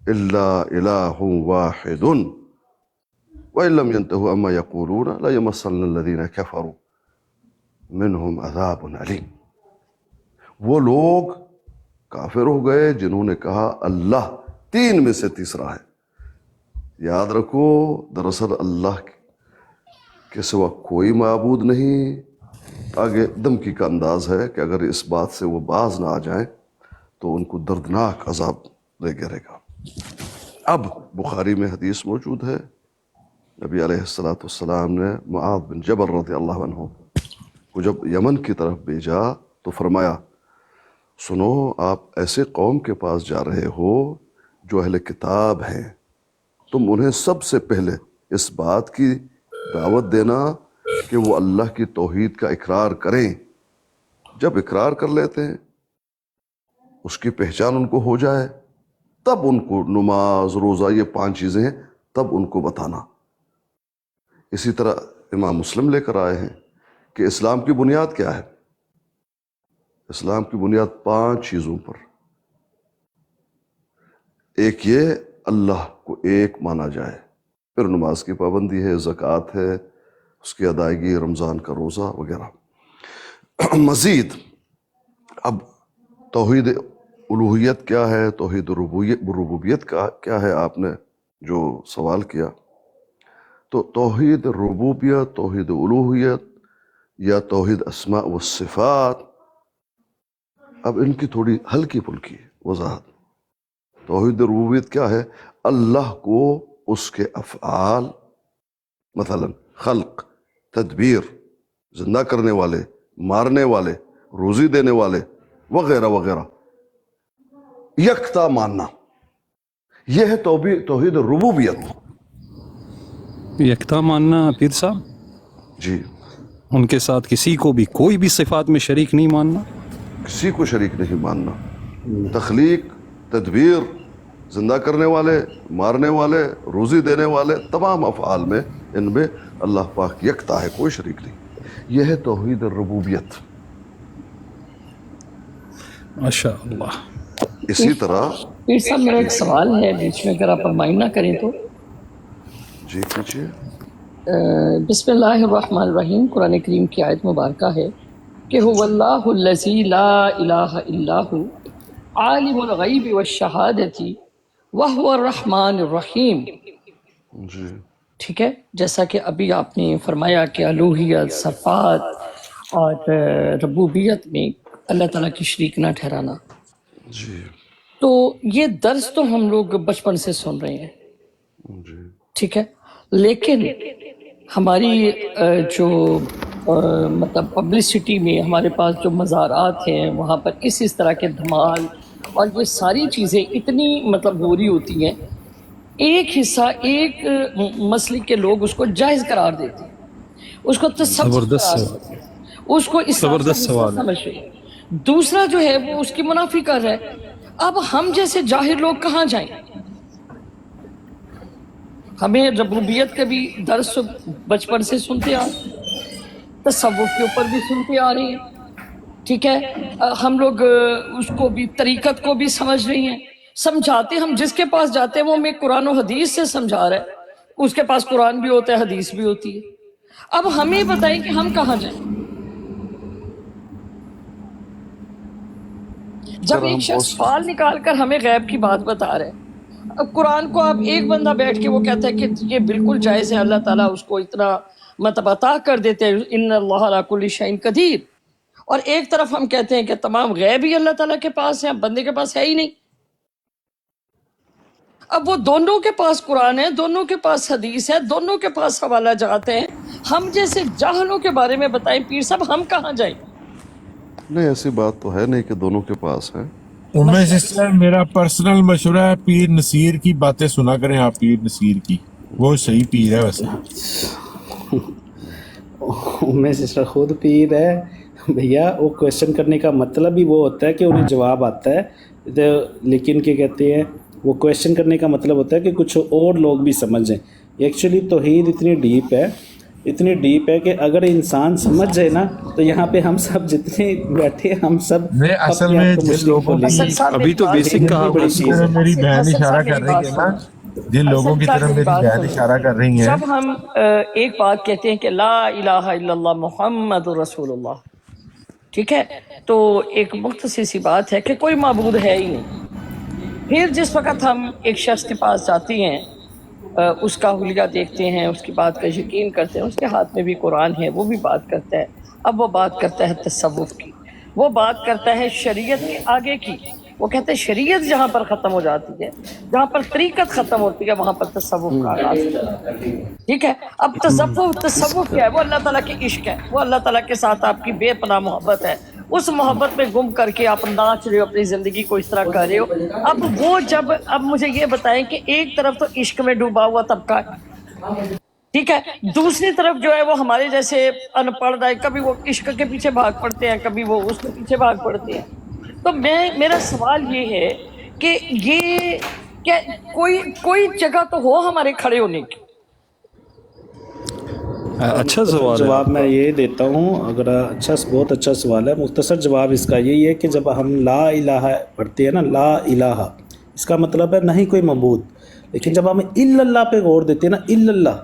إِلَّا إِلَٰهٌ وَاحِدٌ وَإِن لَّمْ يَنْتَهُوا عَمَّا يَقُولُونَ لَيَمَسَّنَّ الَّذِينَ كَفَرُوا مِنْهُمْ عَذَابٌ أَلِيمٌ. وہ لوگ کافر ہو گئے جنہوں نے کہا اللہ 3 میں سے تیسرا ہے. یاد رکھو دراصل اللہ کے سوا کوئی معبود نہیں. آگے دھمکی کا انداز ہے کہ اگر اس بات سے وہ باز نہ آ جائیں تو ان کو دردناک عذاب لے گرے گا. اب بخاری میں حدیث موجود ہے، نبی علیہ السلام نے معاذ بن جبل رضی اللہ عنہ کو جب یمن کی طرف بھیجا تو فرمایا سنو، آپ ایسے قوم کے پاس جا رہے ہو جو اہل کتاب ہیں، تم انہیں سب سے پہلے اس بات کی دعوت دینا کہ وہ اللہ کی توحید کا اقرار کریں. جب اقرار کر لیتے ہیں، اس کی پہچان ان کو ہو جائے، تب ان کو نماز، روزہ، یہ 5 چیزیں ہیں، تب ان کو بتانا. اسی طرح امام مسلم لے کر آئے ہیں کہ اسلام کی بنیاد کیا ہے. اسلام کی بنیاد 5 چیزوں پر. ایک یہ اللہ کو ایک مانا جائے، پھر نماز کی پابندی ہے، زکوٰۃ ہے، اس کی ادائیگی، رمضان کا روزہ وغیرہ۔ مزید اب توحید الوہیت کیا ہے، توحید ربوبیت کا کیا ہے، آپ نے جو سوال کیا، تو توحید ربوبیت، توحید الوہیت یا توحید اسماء و صفات، اب ان کی تھوڑی ہلکی پھلکی وضاحت۔ توحید ربوبیت کیا ہے؟ اللہ کو اس کے افعال، مثلا خلق، تدبیر، زندہ کرنے والے، مارنے والے، روزی دینے والے وغیرہ وغیرہ یکتا ماننا، یہ ہے توحید ربوبیت۔ یکتا ماننا پیر صاحب، جی، ان کے ساتھ کسی کو بھی کوئی بھی صفات میں شریک نہیں ماننا؟ کسی کو شریک نہیں ماننا۔ تخلیق، تدبیر، زندہ کرنے والے، مارنے والے، روزی دینے والے، تمام افعال میں، ان میں اللہ پاک یکتا ہے، کوئی شریک نہیں۔ یہ ہے توحید ربوبیت۔ ماشاء اللہ۔ اسی طرح پیر صاحب میرا ایک سوال ہے بیچ میں، اگر آپ فرمائیں نہ کریں تو۔ جی کیجیے۔ بسم اللہ الرحمن الرحیم، قرآن کریم کی آیت مبارکہ ہے کہ هو اللہ الذی لا الہ الا هو عالم الغیب والشہادۃ وہو الرحمن الرحیم۔ جی ٹھیک ہے، جیسا کہ ابھی آپ نے فرمایا کہ الوہیت، صفات اور ربوبیت میں اللہ تعالیٰ کی شریک نہ ٹھہرانا، جی تو یہ درس تو ہم لوگ بچپن سے سن رہے ہیں، جی ٹھیک ہے، لیکن ہماری جو مطلب پبلسٹی میں ہمارے پاس جو مزارات ہیں وہاں پر اس طرح کے دھمال اور یہ ساری چیزیں اتنی مطلب ہو رہی ہوتی ہیں، ایک حصہ ایک مسلک کے لوگ اس کو جائز قرار دیتے ہیں، اس کو تصور زبردست قرار سوال، دیتے ہیں، اس کو اسلام کا زبردست حصہ سوال ہے۔ سمجھ رہے ہیں۔ دوسرا جو ہے وہ اس کی منافی کر رہا ہے۔ اب ہم جیسے جاہل لوگ کہاں جائیں؟ ہمیں ربوبیت کا بھی درس بچپن سے سنتے آ رہے ہیں، تصوف کے اوپر بھی سنتے آ رہے ہیں، ٹھیک ہے، ہم لوگ اس کو بھی، طریقت کو بھی سمجھ رہے ہیں، سمجھاتے ہم جس کے پاس جاتے ہیں وہ ہمیں قرآن و حدیث سے سمجھا رہا ہے، اس کے پاس قرآن بھی ہوتا ہے، حدیث بھی ہوتی ہے۔ اب ہمیں بتائیں کہ ہم کہاں جائیں؟ جب ایک شخص فال نکال کر ہمیں غیب کی بات بتا رہے ہیں، اب قرآن کو اب ایک بندہ بیٹھ کے وہ کہتا ہے کہ یہ بالکل جائز ہے، اللہ تعالیٰ اس کو اتنا مطلب عطا کر دیتے ہیں، ان اللہ علی کل شیء قدیر، اور ایک طرف ہم کہتے ہیں کہ تمام غیب ہی اللہ تعالیٰ کے پاس ہے، بندے کے پاس ہے ہی نہیں۔ اب وہ دونوں کے پاس قرآن ہے، دونوں کے پاس حدیث ہے، دونوں کے پاس حوالہ جات ہیں، ہم جیسے جاہلوں کے بارے میں بتائیں پیر صاحب ہم کہاں جائیں؟ نہیں، ایسی بات تو ہے نہیں کہ دونوں کے پاس ہے۔ سسٹر میرا پرسنل مشورہ ہے، پیر نصیر کی باتیں سنا کریں آپ، پیر نصیر کی، وہ صحیح پیر ہے ویسے۔ میں سسٹر خود پیر ہے بھیا، وہ کویشچن کرنے کا مطلب ہی وہ ہوتا ہے کہ انہیں جواب آتا ہے، لیکن کیا کہتے ہیں، وہ کویشچن کرنے کا مطلب ہوتا ہے کہ کچھ اور لوگ بھی سمجھیں۔ ایکچولی توحید اتنی ڈیپ ہے، اتنی ڈیپ ہے کہ اگر انسان سمجھ جائے نا تو یہاں پہ ہم سب جتنے بیٹھے ہم سب اصل میں جن لوگوں کی ابھی تو بیسک کہا بڑی چیز ہے۔ میری بہن اشارہ کر رہی ہے نا، جن لوگوں کی طرف میری بہن اشارہ کر رہی ہیں، جب ہم ایک بات کہتے ہیں کہ لا الہ الا اللہ محمد رسول اللہ، ٹھیک ہے، تو ایک مختصر سی بات ہے کہ کوئی معبود ہے ہی نہیں۔ پھر جس وقت ہم ایک شخص کے پاس جاتے ہیں، اس کا حلیہ دیکھتے ہیں، اس کی بات کا یقین کرتے ہیں، اس کے ہاتھ میں بھی قرآن ہے، وہ بھی بات کرتا ہے، اب وہ بات کرتا ہے تصوف کی، وہ بات کرتا ہے شریعت کے آگے کی، وہ کہتے ہیں شریعت جہاں پر ختم ہو جاتی ہے، جہاں پر طریقت ختم ہوتی ہے، وہاں پر تصوف کا آغاز ہوتا ہے، ٹھیک ہے۔ اب تصوف کیا ہے؟ وہ اللہ تعالیٰ کی عشق ہے، وہ اللہ تعالیٰ کے ساتھ آپ کی بے پناہ محبت ہے، اس محبت میں گم کر کے آپ ناچ رہے ہو، اپنی زندگی کو اس طرح کر رہے ہو۔ اب وہ جب، اب مجھے یہ بتائیں کہ ایک طرف تو عشق میں ڈوبا ہوا طبقہ ہے، ٹھیک ہے، دوسری طرف جو ہے وہ ہمارے جیسے ان پڑھ ہے، کبھی وہ عشق کے پیچھے بھاگ پڑتے ہیں، کبھی وہ اس کے پیچھے بھاگ پڑتے ہیں۔ تو میرا سوال یہ ہے کہ یہ کیا کوئی جگہ تو ہو ہمارے کھڑے ہونے کی؟ اچھا سوال ہے۔ جواب میں یہ دیتا ہوں، اگر بہت اچھا سوال ہے۔ مختصر جواب اس کا یہی ہے کہ جب ہم لا الہ پڑھتے ہیں نا، لا الہ اس کا مطلب ہے نہیں کوئی معبود، لیکن جب ہم الا اللہ پہ غور دیتے ہیں نا، الا اللہ،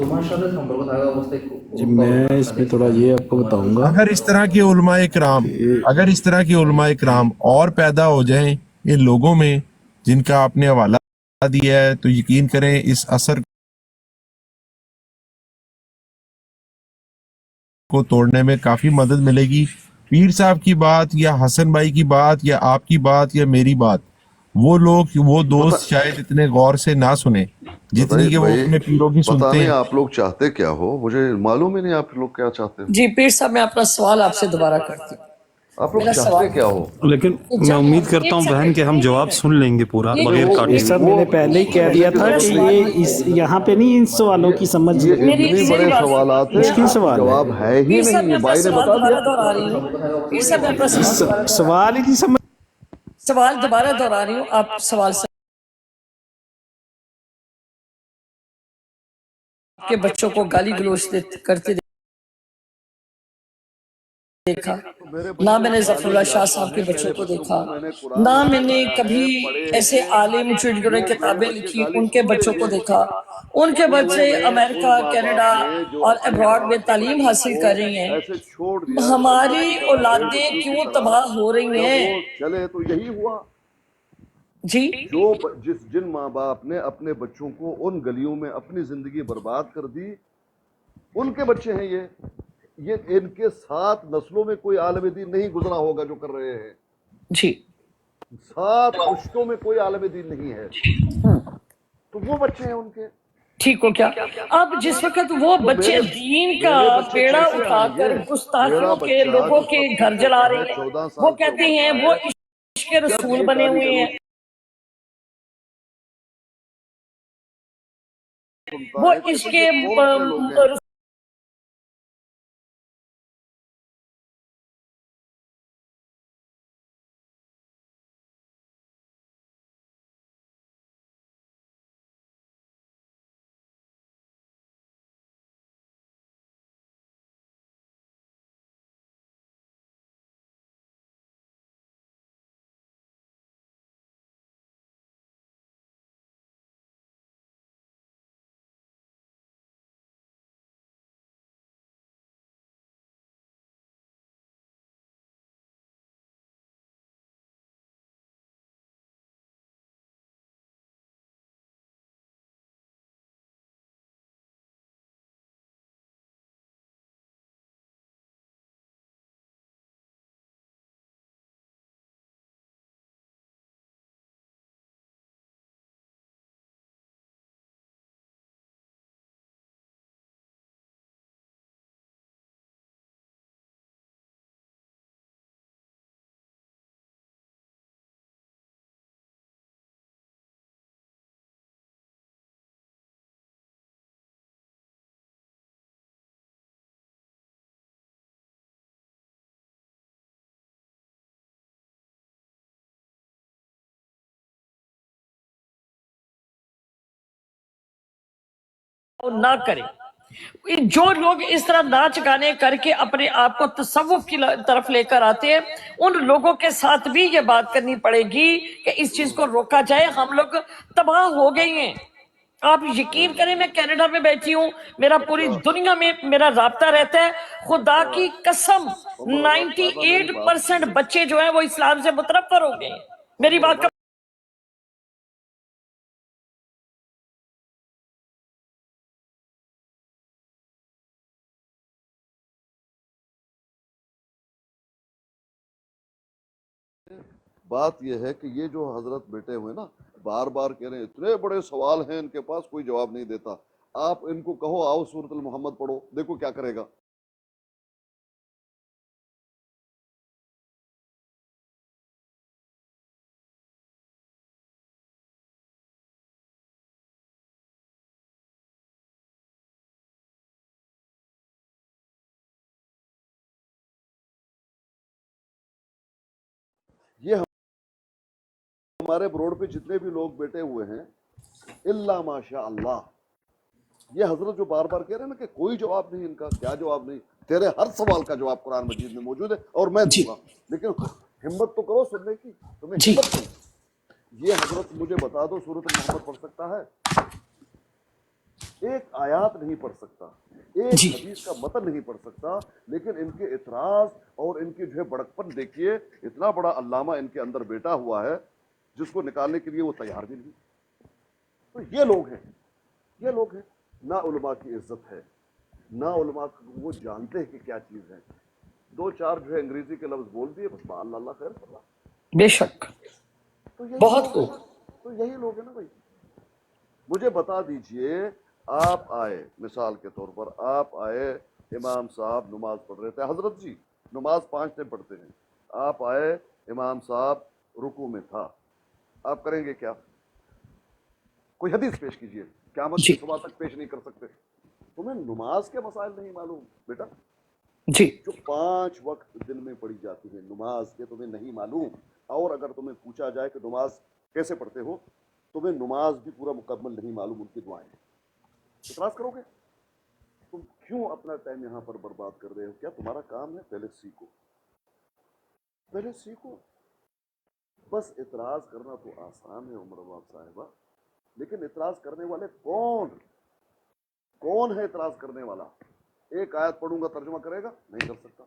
جی میں اس میں تھوڑا یہ آپ کو بتاؤں گا، اگر اس طرح کے علماء کرام اور پیدا ہو جائیں ان لوگوں میں جن کا آپ نے حوالہ دیا ہے، تو یقین کریں اس اثر کو توڑنے میں کافی مدد ملے گی۔ پیر صاحب کی بات یا حسن بھائی کی بات یا آپ کی بات یا میری بات، وہ دوست شاید اتنے غور سے نہ سنیں جتنی کہ وہ اپنے پیروں کی پتہ سنتے نہیں ہیں۔ آپ لوگ چاہتے کیا ہو، مجھے معلوم ہی نہیں آپ لوگ کیا چاہتے ہو۔ جی پیر صاحب میں اپنا سوال آپ سے دوبارہ کرتی ہوں۔ آپ لوگ میرا چاہتے سوال کیا ہو؟ لیکن میں امید کرتا ہوں بہن کہ ہم جواب سن لیں گے پورا بغیر یہ کاٹے سب میں نے پہلے ہی کہہ دیا تھا کہ یہ اس یہاں پہ نہیں ان سوالوں کی سمجھ یہ میری اتنی بڑے بات سوالات ہیں، مشکل سوال ہے۔ جواب ہے ہی پیر صاحب نہیں، میں یہ اپنا بھائی نے سوال بتا دیا۔ دوبارہ دہرا رہی ہوں۔ پیر صاحب میں اپنا سوال ہی نہیں سمجھ، سوال دوبارہ دہرا رہی ہوں، آپ سوال سے آپ کے بچوں کو گالی گلوچ کرتے دیکھا، نہ میں نے ظفر اللہ شاہ صاحب کے بچوں کو دیکھا، نہ میں نے کبھی ایسے عالم جنہوں نے کتابیں لکھی ان کے بچوں کو دیکھا۔ ان کے بچے امریکہ، کینیڈا اور ابراڈ میں تعلیم حاصل کر رہی ہیں، ہماری اولادیں کیوں تباہ ہو رہی ہیں؟ چلے تو یہی ہوا، جی جن ماں باپ نے اپنے بچوں کو ان گلیوں میں اپنی زندگی برباد کر دی، ان کے بچے ہیں یہ ان کے 7 نسلوں میں کوئی عالم دین نہیں گزرا ہوگا جو کر رہے ہیں، جی 7 پشتوں میں کوئی عالم دین نہیں ہے، تو وہ بچے ہیں ان کے۔ ٹھیک ہو کیا؟ اب جس وقت وہ بچے دین کا بیڑا اٹھا کر گستاخیوں کے لوگوں کے گھر جلا رہے ہیں، وہ کہتے ہیں وہ عشق رسول بنے ہوئے ہیں، وہ عشق نہ کرے۔ جو لوگ اس طرح ناچ گانے کر کے اپنے آپ کو تصوف کی طرف لے کر آتے ہیں، ان لوگوں کے ساتھ بھی یہ بات کرنی پڑے گی کہ اس چیز کو روکا جائے، ہم لوگ تباہ ہو گئی ہیں۔ آپ یقین کریں میں کینیڈا میں بیٹھی ہوں، میرا پوری دنیا میں میرا رابطہ رہتا ہے، خدا کی قسم 98% بچے جو ہیں وہ اسلام سے متنفر ہو گئے ہیں۔ میری بات کا بات یہ ہے کہ یہ جو حضرت بیٹے ہوئے نا، بار بار کہہ رہے ہیں اتنے بڑے سوال ہیں ان کے پاس، کوئی جواب نہیں دیتا۔ آپ ان کو کہو آؤ سورۃ المحمد پڑھو، دیکھو کیا کرے گا۔ یہ ہمارے بروڈ پہ جتنے بھی لوگ بیٹھے ہوئے ہیں، الا ماشاء اللہ، یہ حضرت جو بار بار کہہ رہے ہیں نا کہ کوئی جواب نہیں ان کا، کیا جواب نہیں؟ تیرے ہر سوال کا جواب قرآن مجید میں موجود ہے اور میں دوں گا، لیکن ہمت تو کرو سننے کی، تمہیں ہمت نہیں۔ یہ حضرت مجھے بتا دو سورۃ المحمد پڑھ سکتا ہے؟ ایک آیات نہیں پڑھ سکتا, ایک جی حدیث کا متن نہیں پڑھ سکتا, لیکن ان کے اعتراض اور ان کی جو ہے بڑکپن دیکھیے, اتنا بڑا علامہ ان کے اندر بیٹا ہوا ہے جس کو نکالنے کے لیے وہ تیار بھی نہیں. تو یہ لوگ ہیں, یہ لوگ ہیں. نہ علماء کی عزت ہے, نہ علماء کو وہ جانتے ہیں کہ کیا چیز ہے. دو چار جو ہے انگریزی کے لفظ بول دیے بس, اللہ اللہ خیر کر رہا. بے شک تو یہی بہت لوگ ہیں خوب. نا, تو یہی لوگ ہیں نا بھائی. مجھے بتا دیجئے, آپ آئے مثال کے طور پر, آپ آئے, امام صاحب نماز پڑھ رہے تھے, حضرت جی نماز 5 ٹائم پڑھتے ہیں, آپ آئے, امام صاحب رکوع میں تھا, آپ کریں گے کیا؟ کوئی حدیث پیش کیجئے, قیامت جی کے صبح تک پیش نہیں کر سکتے. تمہیں نماز کے مسائل نہیں معلوم بیٹا, جی جو 5 وقت دن میں پڑھی جاتی ہے نماز کے تمہیں نہیں معلوم. اور اگر تمہیں پوچھا جائے کہ نماز کیسے پڑھتے ہو, تمہیں نماز بھی پورا مکمل نہیں معلوم, ان کی دعائیں. اعتراض کرو گے؟ تم کیوں اپنا ٹائم یہاں پر برباد کر رہے ہو؟ کیا تمہارا کام ہے؟ پہلے سیکھو, پہلے سیکھو. بس اعتراض کرنا تو آسان ہے عمر باپ صاحبہ, لیکن اعتراض کرنے والے کون ہے اعتراض کرنے والا؟ ایک آیت پڑھوں گا ترجمہ کرے گا؟ نہیں کر سکتا.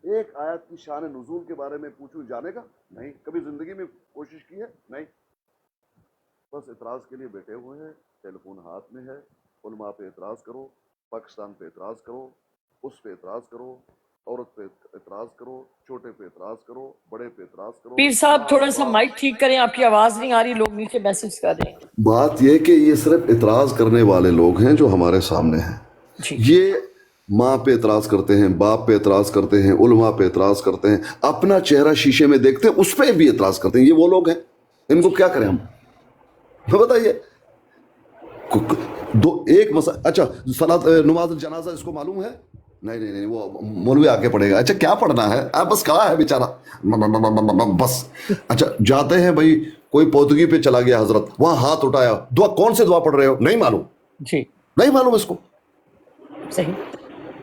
ایک آیت کی شان نزول کے بارے میں پوچھوں, جانے گا؟ نہیں. کبھی زندگی میں کوشش کی ہے؟ نہیں. بس اعتراض کے لیے بیٹھے ہوئے ہیں, ٹیلی فون ہاتھ میں ہے. علماء پہ اعتراض کرو, پاکستان پہ اعتراض کرو, اس پہ اعتراض کرو, عورت پہ اعتراض کرو, چھوٹے پہ اعتراض کرو, بڑے پہ اعتراض کرو. پیر صاحب تھوڑا سا مائک ٹھیک کریں, آپ کی آواز نہیں آ رہی, لوگ نیچے میسج کر رہے ہیں. بات یہ کہ یہ صرف اعتراض کرنے والے لوگ ہیں جو ہمارے سامنے ہیں. جی یہ ماں پہ اعتراض کرتے ہیں, باپ پہ اعتراض کرتے ہیں, علماء پہ اعتراض کرتے ہیں, اپنا چہرہ شیشے میں دیکھتے ہیں اس پہ بھی اعتراض کرتے ہیں. یہ وہ لوگ ہیں, ان کو کیا کریں ہم؟ بتائیے. ایک مسئلہ, اچھا صلاۃ نماز جنازہ اس کو معلوم ہے؟ نہیں نہیں نہیں, وہ مولوی آگے پڑھے گا. اچھا کیا پڑھنا ہے؟ بس کہا ہے بیچارہ بس. اچھا جاتے ہیں بھائی, کوئی پودگی پہ چلا گیا حضرت, وہاں ہاتھ اٹھایا, دعا کون سے دعا پڑھ رہے ہو؟ نہیں معلوم, جی نہیں معلوم اس کو, صحیح.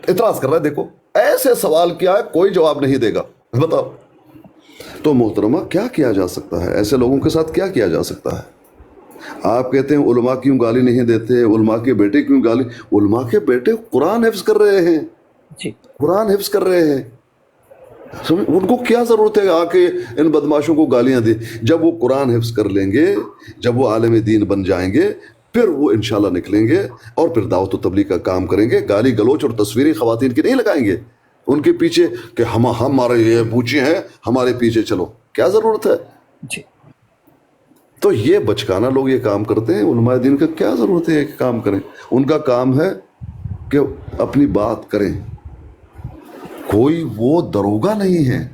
اعتراض کر رہا ہے. دیکھو ایسے سوال کیا ہے, کوئی جواب نہیں دے گا, بتاؤ. تو محترمہ کیا کیا جا سکتا ہے ایسے لوگوں کے ساتھ؟ کیا کیا جا سکتا ہے؟ آپ کہتے ہیں علماء کیوں گالی نہیں دیتے, علماء کے بیٹے کیوں گالی؟ علماء کے بیٹے قرآن حفظ کر رہے ہیں, جی قرآن حفظ کر رہے ہیں. ان کو کیا ضرورت ہے آ کے ان بدماشوں کو گالیاں دی؟ جب وہ قرآن حفظ کر لیں گے, جب وہ عالم دین بن جائیں گے, پھر وہ انشاءاللہ نکلیں گے اور پھر دعوت و تبلیغ کا کام کریں گے. گالی گلوچ اور تصویری خواتین کی نہیں لگائیں گے ان کے پیچھے کہ ہمارے یہ پوچھے ہیں, ہمارے پیچھے چلو. کیا ضرورت ہے؟ جی تو یہ بچکانا لوگ یہ کام کرتے ہیں. علماء دین کا کیا ضرورت ہے کہ کام کریں؟ ان کا کام ہے کہ اپنی بات کریں. کوئی وہ دروگا نہیں ہے,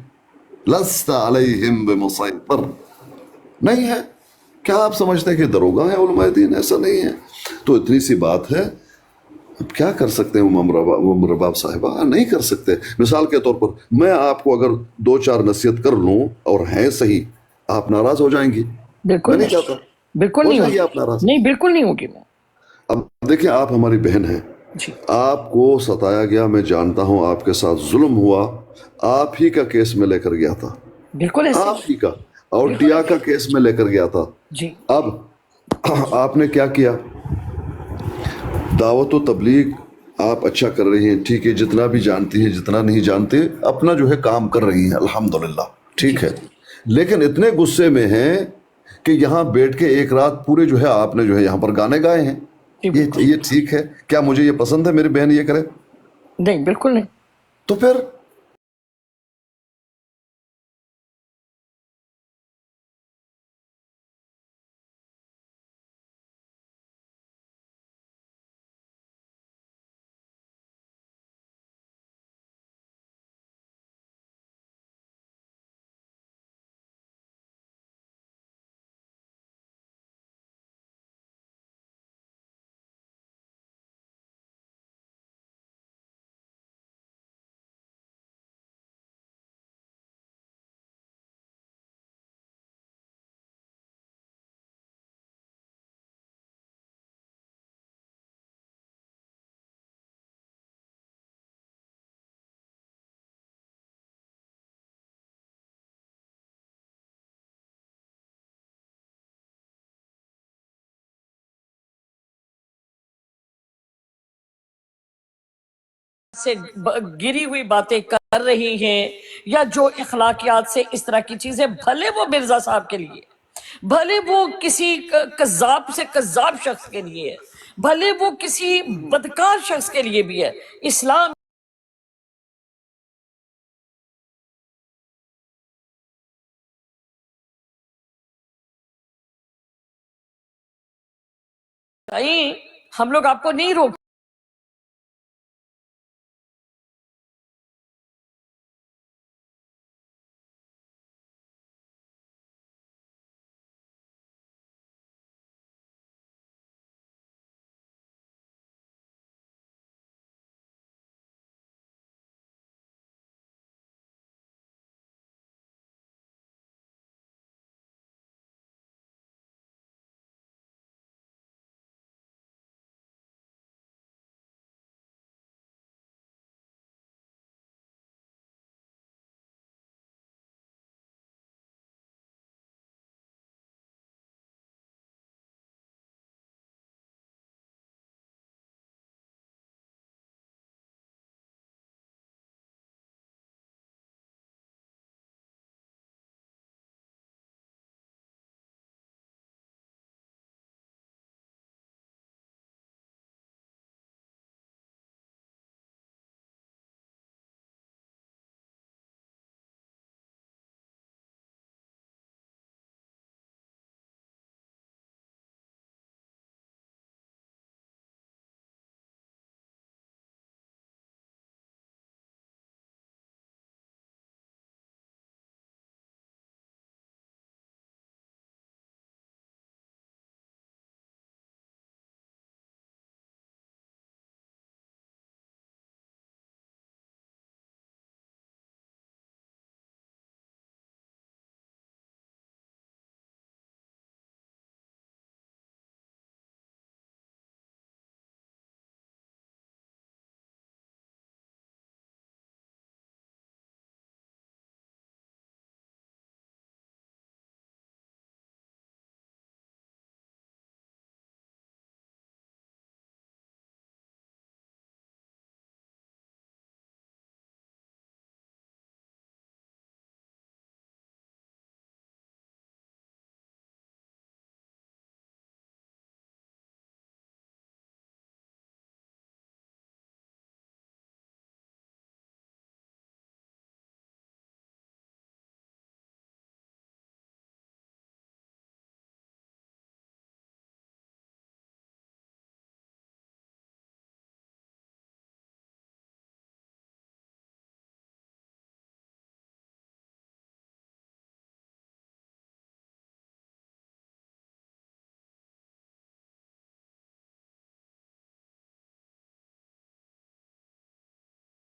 لست علیہم بمسیطر نہیں ہے. کیا آپ سمجھتے ہیں کہ دروگا ہے علماء دین؟ ایسا نہیں ہے. تو اتنی سی بات ہے, اب کیا کر سکتے ہیں عمر رباب صاحبہ؟ نہیں کر سکتے. مثال کے طور پر میں آپ کو اگر 2-4 نصیحت کر لوں اور ہیں صحیح, آپ ناراض ہو جائیں گی. بالکل میں نہیں نہیں, چاہتا بالکل ہو نہیں جائیے ہوگی, آپ ناراض. نہیں بالکل نہیں ہوگی میں. اب دیکھیں, آپ ہماری بہن ہیں, جی آپ کو ستایا گیا, میں جانتا ہوں, آپ کے ساتھ ظلم ہوا, آپ ہی کا کیس میں لے کر گیا تھا, بالکل ایسے آپ ہی کا, اور بالکل ٹیا ایسے. کا کیس میں لے کر گیا تھا. جی اب آپ نے کیا کیا؟ دعوت و تبلیغ آپ اچھا کر رہی ہیں, ٹھیک ہے, جتنا بھی جانتی ہیں, جتنا نہیں جانتے, اپنا جو ہے کام کر رہی ہیں, الحمدللہ, جی ٹھیک ہے. لیکن اتنے غصے میں ہیں کہ یہاں بیٹھ کے ایک رات پورے جو ہے آپ نے جو ہے یہاں پر گانے گائے ہیں. جی بالکل یہ ٹھیک ہے کیا؟ مجھے یہ پسند ہے میری بہن یہ کرے؟ نہیں, بالکل نہیں. تو پھر سے گری ہوئی باتیں کر رہی ہیں یا جو اخلاقیات سے اس طرح کی چیزیں، بھلے وہ مرزا صاحب کے لیے، بھلے وہ کسی کذاب سے کذاب شخص کے لیے ہے، بھلے وہ کسی بدکار شخص کے لیے بھی ہے، اسلام ہم لوگ آپ کو نہیں روک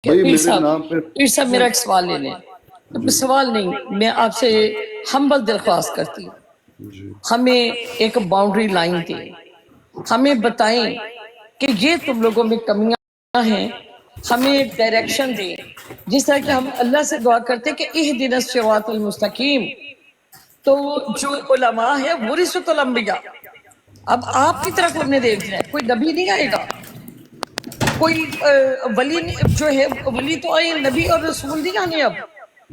بھائی پیر میرے صاحب، نام پہ پیر صاحب میرا ایک سوال لے لیں۔ سوال نہیں، میں آپ سے ہمبل درخواست کرتی ہوں، جی ہمیں ایک باؤنڈری لائن دیں، ہمیں بتائیں کہ یہ تم لوگوں میں کمیاں ہیں، ہمیں ایک ڈائریکشن دیں، جس طرح کہ ہم اللہ سے دعا کرتے ہیں کہ اہدنا الصراط المستقیم۔ تو جو علماء ہے ورثۃ الانبیاء، اب آپ کی طرف ہم نے دیکھنا ہے، کوئی نبی نہیں آئے گا، کوئی ولی جو ہے ولی تو آئے، نبی اور رسول نہیں آنے، اب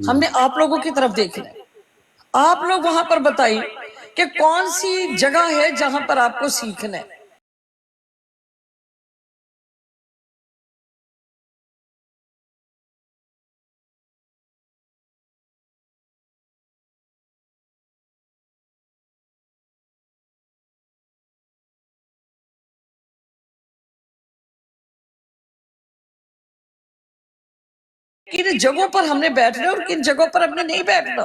ہم نے آپ لوگوں کی طرف دیکھنا ہے۔ آپ لوگ وہاں پر بتائیں کہ کون سی جگہ ہے جہاں پر آپ کو سیکھنا ہے۔ کن جگہوں پر ہم نے بیٹھنا ہے اور کن جگہوں پر ہم نے نہیں بیٹھنا۔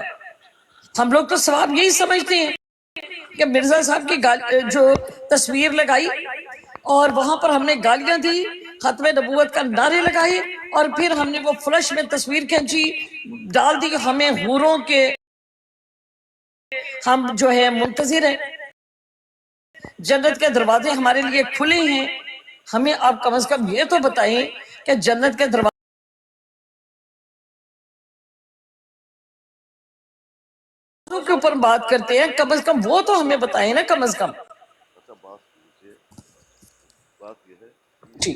ہم لوگ تو ثواب یہی سمجھتے ہیں کہ مرزا صاحب کی جو تصویر لگائی اور وہاں پر ہم نے گالیاں دی، ختم نبوت کا نعرے لگائے، اور پھر ہم نے وہ فلش میں تصویر کھینچی ڈال دی، ہمیں حوروں کے ہم جو ہے منتظر ہیں، جنت کے دروازے ہمارے لیے کھلے ہیں۔ ہمیں آپ کم از کم یہ تو بتائیں کہ جنت کے دروازے کے اوپر بات کرتے ہیں، کم از کم وہ تو ہمیں بتائیں نا، کم از کم۔ اچھا بات یہ ہے جی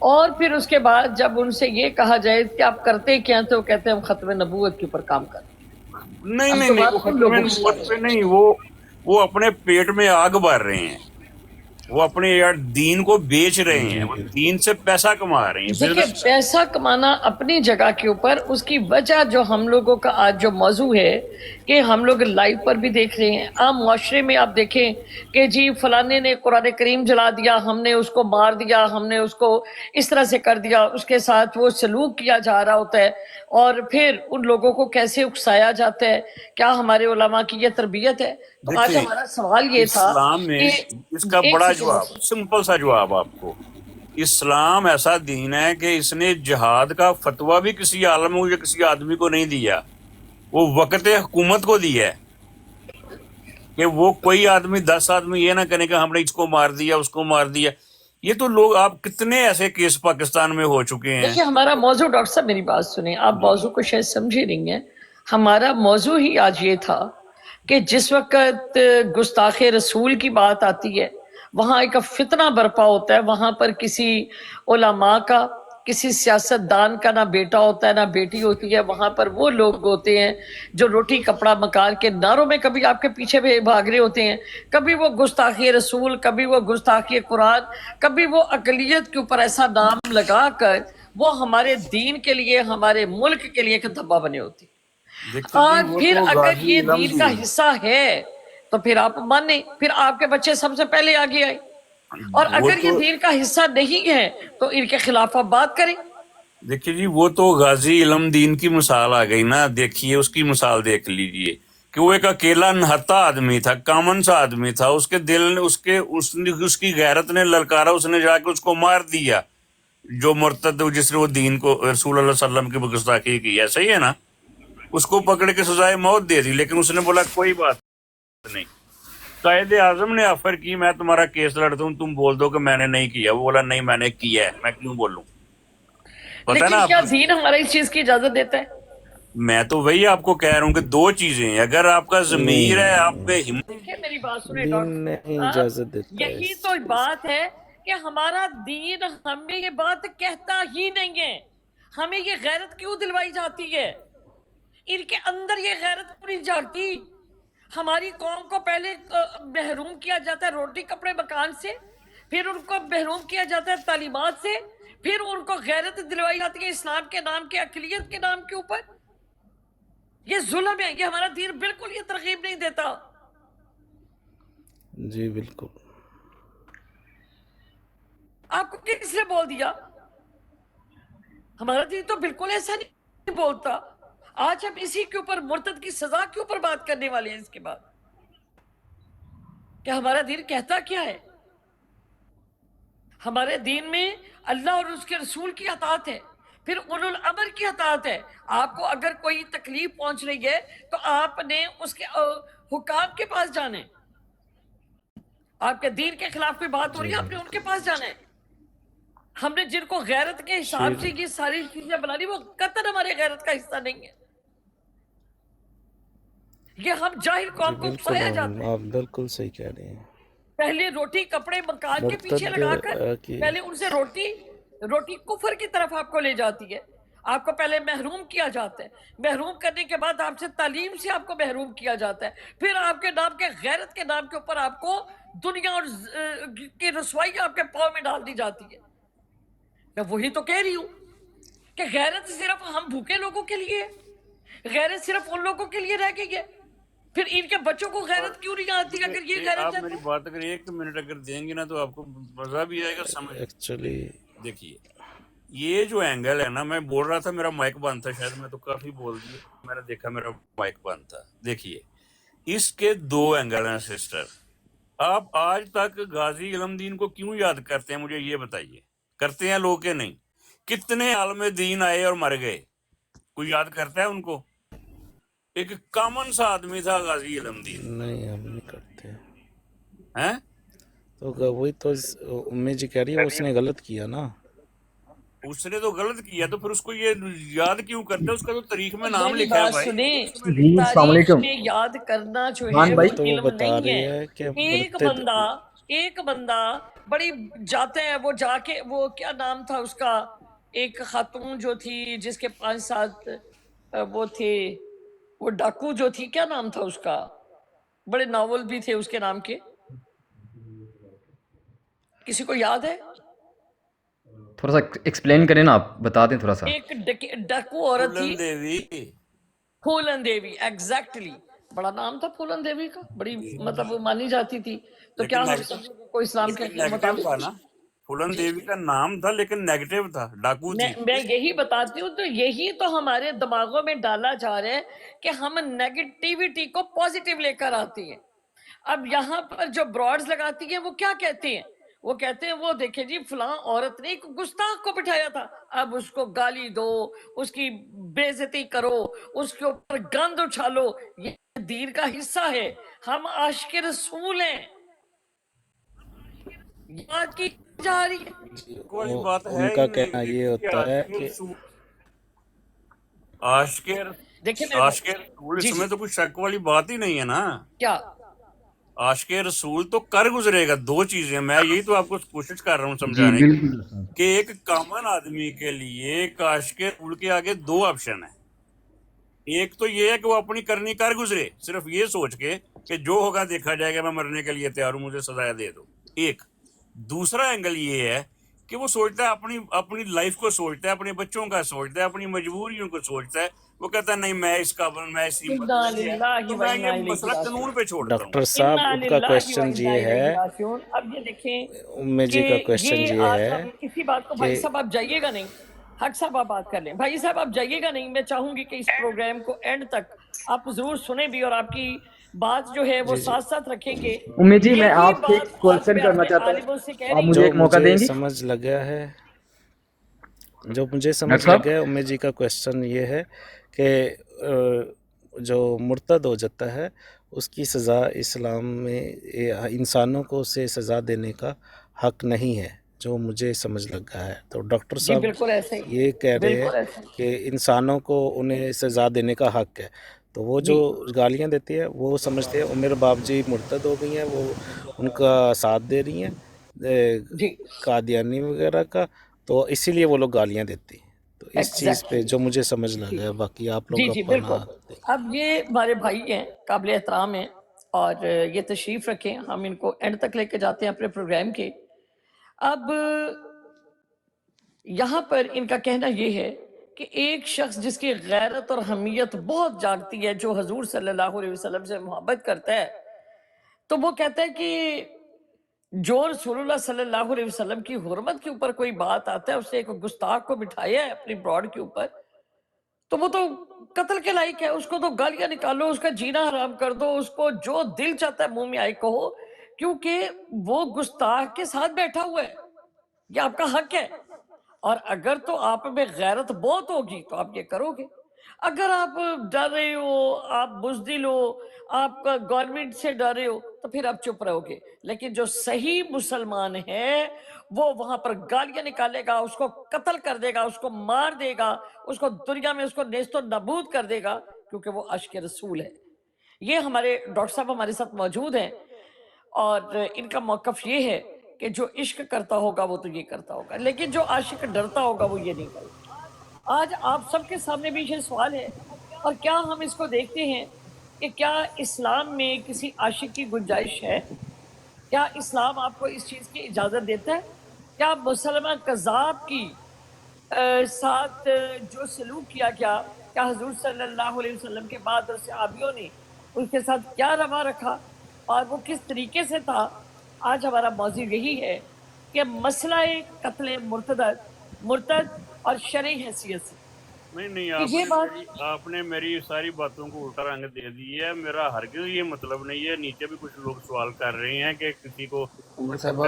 اور پھر اس کے بعد جب ان سے یہ کہا جائے کہ آپ کرتے کیا ہیں تو وہ کہتے ہیں ہم ختم نبوت کے اوپر کام کرتے ہیں. نہیں اب نہیں تو نہیں، بات وہ ان ختم لوگوں کی نبوت ہے. پہ نہیں، وہ اپنے پیٹ میں آگ بھر رہے ہیں، وہ اپنے یار دین کو بیچ رہے ہیں، وہ دین سے پیسہ کما رہے ہیں، دیکھیں بزنس. پیسہ کمانا اپنی جگہ کے اوپر، اس کی وجہ جو ہم لوگوں کا آج جو موضوع ہے کہ ہم لوگ لائیو پر بھی دیکھ رہے ہیں، عام معاشرے میں آپ دیکھیں کہ جی فلانے نے قرآن کریم جلا دیا، ہم نے اس کو مار دیا، ہم نے اس کو اس طرح سے کر دیا، اس کے ساتھ وہ سلوک کیا جا رہا ہوتا ہے، اور پھر ان لوگوں کو کیسے اکسایا جاتا ہے. کیا ہمارے علماء کی یہ تربیت ہے؟ تو آج دیکھیں ہمارا سوال یہ تھا اسلام میں کہ اس کا ایک بڑا سیکنڈ. جواب، سمپل سا جواب آپ کو، اسلام ایسا دین ہے کہ اس نے جہاد کا فتویٰ بھی کسی عالم کو یا کسی آدمی کو نہیں دیا، وہ وقت حکومت کو دیا ہے کہ وہ کوئی آدمی 10 آدمی یہ نہ کرے کہ ہم نے اس کو مار دیا اس کو مار دیا. یہ تو لوگ، آپ کتنے ایسے کیس پاکستان میں ہو چکے ہیں. دیکھیں ہمارا موضوع، ڈاکٹر صاحب میری بات سنیں، آپ موضوع کو شاید سمجھے نہیں ہیں. ہمارا موضوع ہی آج یہ تھا کہ جس وقت گستاخ رسول کی بات آتی ہے، وہاں ایک فتنہ برپا ہوتا ہے، وہاں پر کسی علماء کا، کسی سیاست دان کا نہ بیٹا ہوتا ہے نہ بیٹی ہوتی ہے، وہاں پر وہ لوگ ہوتے ہیں جو روٹی کپڑا مکان کے نعروں میں کبھی آپ کے پیچھے بھاگ رہے ہوتے ہیں، کبھی وہ گستاخی رسول، کبھی وہ گستاخی قرآن، کبھی وہ اقلیت کے اوپر ایسا نام لگا کر وہ ہمارے دین کے لیے، ہمارے ملک کے لیے ایک دھبا بنے ہوتی. دیکھیں جی، اور وہ پھر تو اگر غازی یہ علم دین دی کا حصہ ہے تو پھر آپ مانیں، پھر آپ کے بچے سب سے پہلے آگے آئے. اور وہ اگر یہ تو دین کا حصہ نہیں ہے تو ان کے خلاف آپ بات کریں. دیکھیے جی، وہ تو غازی علم دین کی مثال آ گئی نا. دیکھیے اس کی مثال دیکھ لیجئے کہ وہ ایک اکیلا نہتا آدمی تھا، کامن سا آدمی تھا، اس کے دل نے اس کی غیرت نے للکارا، اس نے جا کے اس کو مار دیا، جو مرتد جس نے وہ دین کو، رسول اللہ صلی اللہ علیہ وسلم کی گستاخی کی. ایسا ہی ہے نا، اس کو پکڑ کے سزائے موت دے دی، لیکن اس نے بولا کوئی بات نہیں. قائد اعظم نے آفر کی میں تمہارا کیس لڑتا ہوں، تم بول دو کہ میں نے نہیں کیا. وہ بولا نہیں میں نے کیا ہے، میں کیوں بولوں. پتہ ہے نا لیکن آپ کیا کو، دین ہمارا اس چیز کی اجازت دیتا ہے؟ میں تو وہی آپ کو کہہ رہا ہوں کہ دو چیزیں ہیں، اگر آپ کا ضمیر ہے، آپ میں ہمت. دیکھیں میری بات سنیں دین ڈاکٹر نہیں صاحب، اجازت دیتا ہے یہی اس تو چیز بات ہے کہ ہمارا دین ہمیں یہ بات کہتا ہی نہیں ہے. ہمیں یہ غیرت کیوں دلوائی جاتی ہے؟ ان کے اندر یہ غیرت کیوں نہیں جاگتی؟ ہماری قوم کو پہلے محروم کیا جاتا ہے روٹی کپڑے مکان سے، پھر ان کو محروم کیا جاتا ہے تعلیمات سے، پھر ان کو غیرت دلوائی جاتی ہے اسلام کے نام کے، اقلیت کے نام کے اوپر. یہ ظلم ہے، یہ ہمارا دین بالکل یہ ترغیب نہیں دیتا. جی بالکل. آپ کو کس نے بول دیا؟ ہمارا دین تو بالکل ایسا نہیں بولتا. آج ہم اسی کے اوپر، مرتد کی سزا کے اوپر بات کرنے والے ہیں اس کے بعد، کہ ہمارا دین کہتا کیا ہے. ہمارے دین میں اللہ اور اس کے رسول کی اطاعت ہے، پھر اولو الامر کی اطاعت ہے. آپ کو اگر کوئی تکلیف پہنچ رہی ہے تو آپ نے اس کے حکام کے پاس جانا ہے. آپ کے دین کے خلاف کوئی بات ہو رہی ہے، آپ نے ان کے پاس جانا ہے. ہم نے جن کو غیرت کے حساب سے یہ ساری چیزیں بنا لی، وہ قطعاً ہمارے غیرت کا حصہ نہیں ہے. یہ ہم جاہل جی قوم کو بالکل، اکسایا جاتا ہے. آپ بالکل صحیح کہہ رہے ہیں. پہلے روٹی کپڑے مکان کے پیچھے مرتد لگا کر کی پہلے ان سے روٹی کفر کی طرف آپ کو لے جاتی ہے. آپ کو پہلے محروم کیا جاتا ہے، محروم کرنے کے بعد آپ سے تعلیم سے آپ کو محروم کیا جاتا ہے، پھر آپ کے نام کے غیرت کے نام کے اوپر آپ کو دنیا اور کی رسوائی آپ کے پاؤں میں ڈال دی جاتی ہے. میں وہی تو کہہ رہی ہوں کہ غیرت صرف ہم بھوکے لوگوں کے لیے ہے، غیرت صرف ان لوگوں کے لیے رہ گئی ہے. پھر ان کے بچوں کو غیرت کیوں نہیں آتی اگر یہ غیرت آپ ہے میری تو؟ بات اگر 1 منٹ اگر دیں گے نا تو آپ کو مزہ بھی آئے گا، سمجھ. ایکچولی دیکھیے یہ جو اینگل ہے نا، میں بول رہا تھا میرا مائک بند تھا، شاید میں تو کافی بول دیا، میں نے دیکھا میرا مائک بند تھا. دیکھیے اس کے 2 اینگل ہیں سسٹر. آپ آج تک غازی علم دین کو کیوں یاد کرتے ہیں؟ مجھے یہ بتائیے. کرتے ہیں لوگ کہ نہیں؟ کتنے عالم دین آئے اور مر گئے، کوئی یاد کرتا ہے ان کو؟ ایک کامن سا آدمی تھا غازی علم دین. نہیں، ہم نہیں کرتے ہیں تو وہی تو امی جی کہہ رہی ہے اس نے غلط کیا نا. اس نے تو غلط کیا، تو پھر اس کو یہ یاد کیوں کرتے ہیں؟ اس کا تو تاریخ میں نام میری لکھا ہے بات بھائی. سنیں، جی السلام تاریخ علیکم. میں یاد کرنا جو ہاں ہے بھائی. وہ تو وہ علم بتا نہیں رہی ہے. ہے کہ ایک مرتد بندہ ایک بندہ بڑی جاتے ہیں وہ جا کے وہ کیا نام تھا اس کا ایک خاتون جو تھی جس کے 5-7 وہ تھے وہ ڈاکو جو تھی کیا نام تھا اس کا بڑے ناول بھی تھے اس کے نام کے کسی کو یاد ہے تھوڑا سا ایکسپلین کریں نا آپ بتا دیں تھوڑا سا ایک ڈاکو عورت تھی پھولن دیوی پھولن دیوی ایگزیکٹلی بڑا نام تھا پھولن دیوی کا بڑی مطلب وہ مانی جاتی تھی تو کیا لیکن ہم کو اسلام کے نیگیٹو تھا مطابق نا پھولن دیوی کا نام تھا لیکن نیگیٹو تھا ڈاکو تھی میں یہی بتاتی ہوں تو یہی تو ہمارے دماغوں میں ڈالا جا رہا ہے کہ ہم نیگیٹیوٹی کو پوزیٹیو لے کر آتی ہیں اب یہاں پر جو براڈز لگاتی ہیں وہ کیا کہتے ہیں وہ کہتے ہیں وہ دیکھیں جی فلاں عورت نے ایک گستاخ کو بٹھایا تھا اب اس کو گالی دو اس کی بے عزتی کرو اس کے اوپر گند اچھالو یہ دین کا حصہ ہے ہم عاشق رسول ہیں یہ بات کی جا رہی ہے والی بات ان ہے کا ہی نہیں کہنا یہ دیکھیے ہوتا ہے کہ عاشق دیکھیں رسول جی اس جی میں تو کوئی شک والی بات ہی نہیں ہے نا کیا عاشق رسول تو کر گزرے گا دو چیزیں میں یہی تو آپ کو کوشش کر رہا ہوں جی سمجھانے کی بالکل کہ ایک کامن آدمی کے لیے ایک عاشق رسول کے آگے دو آپشن ہیں ایک تو یہ ہے کہ وہ اپنی کرنی کر گزرے صرف یہ سوچ کے کہ جو ہوگا دیکھا جائے گا میں مرنے کے لیے تیار ہوں مجھے سزا دے دو ایک دوسرا اینگل یہ ہے کہ وہ سوچتا ہے اپنی لائف کو سوچتا ہے اپنے بچوں کا سوچتا ہے اپنی مجبوریوں کو سوچتا ہے وہ کہتا ہے نہیں میں اس قابل میں اس ہمت انا نہیں ہے للہ تو و میں انا یہ الیہ مسئلہ قانون پہ چھوڑتا ہوں ڈاکٹر صاحب انا ان کا للہ و کوشچن انا یہ الیہ ہے راجعون اب یہ دیکھیں امی جی کہ کا کوشچن یہ یہ آج ہے ہم اسی بات کو کہ بھائی صاحب آپ جائیے گا نہیں حق صاحب آپ بات کر لیں بھائی صاحب آپ جائیے گا نہیں میں چاہوں گی کہ اس پروگرام کو اینڈ تک آپ ضرور سنیں بھی اور آپ کی بات جو ہے وہ جی جی ساتھ ساتھ رکھیں گے امید جی میں یہی آپ سے ایک بات آج کوشچن میں کرنا اپنے چاہتا عالموں سے کہہ ہوں آپ رہی مجھے ہوں جو ایک موقع مجھے دیں گی سمجھ لگا ہے ڈاکٹر صاحب امی جی کا کوشچن یہ ہے کہ جو مرتد ہو جاتا ہے اس کی سزا اسلام میں انسانوں کو اسے سزا دینے کا حق نہیں ہے جو مجھے سمجھ لگا ہے تو ڈاکٹر جی صاحب بالکل ایسے ہی یہ کہہ رہے ہیں بالکل ایسے ہی کہ انسانوں کو انہیں سزا دینے کا حق ہے تو وہ جو جی گالیاں دیتی ہے وہ سمجھتے ہیں میرے باپ جی مرتد ہو گئی ہیں وہ ان کا ساتھ دے رہی ہیں جی قادیانی وغیرہ کا تو اسی لیے وہ لوگ گالیاں دیتی ہیں تو اس چیز پہ ایگزیکٹلی جو مجھے سمجھ جی لگا ہے باقی آپ جی لوگ جی اپنا بالکل اب یہ ہمارے بھائی ہیں قابل احترام ہیں اور یہ تشریف رکھیں ہم ان کو اینڈ تک لے کے جاتے ہیں اپنے پروگرام کے اب یہاں پر ان کا کہنا یہ ہے کہ ایک شخص جس کی غیرت اور حمیت بہت جاگتی ہے جو حضور صلی اللہ علیہ وسلم سے محبت کرتا ہے تو وہ کہتا ہے کہ جو رسول اللہ صلی اللہ علیہ وسلم کی حرمت کے اوپر کوئی بات آتا ہے اسے ایک گستاخ کو بٹھایا ہے اپنی براڈ کے اوپر تو وہ تو قتل کے لائق ہے اس کو تو گالیاں نکالو اس کا جینا حرام کر دو اس کو جو دل چاہتا ہے منہ میں آئے کہو کیونکہ وہ گستاخ کے ساتھ بیٹھا ہوا ہے یہ آپ کا حق ہے اور اگر تو آپ میں غیرت بہت ہوگی تو آپ یہ کرو گے اگر آپ ڈر رہے ہو آپ بزدل ہو آپ کا گورنمنٹ سے ڈر رہے ہو تو پھر آپ چپ رہو گے لیکن جو صحیح مسلمان ہے وہ وہاں پر گالیاں نکالے گا اس کو قتل کر دے گا اس کو مار دے گا اس کو دنیا میں اس کو نیست و نابود کر دے گا کیونکہ وہ عاشق رسول ہے یہ ہمارے ڈاکٹر صاحب ہمارے ساتھ موجود ہیں اور ان کا موقف یہ ہے کہ جو عشق کرتا ہوگا وہ تو یہ کرتا ہوگا لیکن جو عاشق ڈرتا ہوگا وہ یہ نہیں کرے گا آج آپ سب کے سامنے بھی یہ سوال ہے اور کیا ہم اس کو دیکھتے ہیں کہ کیا اسلام میں کسی عاشق کی گنجائش ہے کیا اسلام آپ کو اس چیز کی اجازت دیتا ہے کیا مسلمہ کذاب کی ساتھ جو سلوک کیا گیا کیا حضور صلی اللہ علیہ وسلم کے بعد اور صحابیوں نے اس کے ساتھ کیا روا رکھا اور وہ کس طریقے سے تھا آج ہمارا موضوع یہی ہے کہ مسئلہ قتل مرتد اور شرعی حیثیت سے نہیں کہ یہ بات آپ نے میری ساری باتوں کو الٹا رنگ دے دی ہے میرا ہرگز یہ مطلب نہیں ہے نیچے بھی کچھ لوگ سوال کر رہے ہیں کہ کسی کو عمر صاحب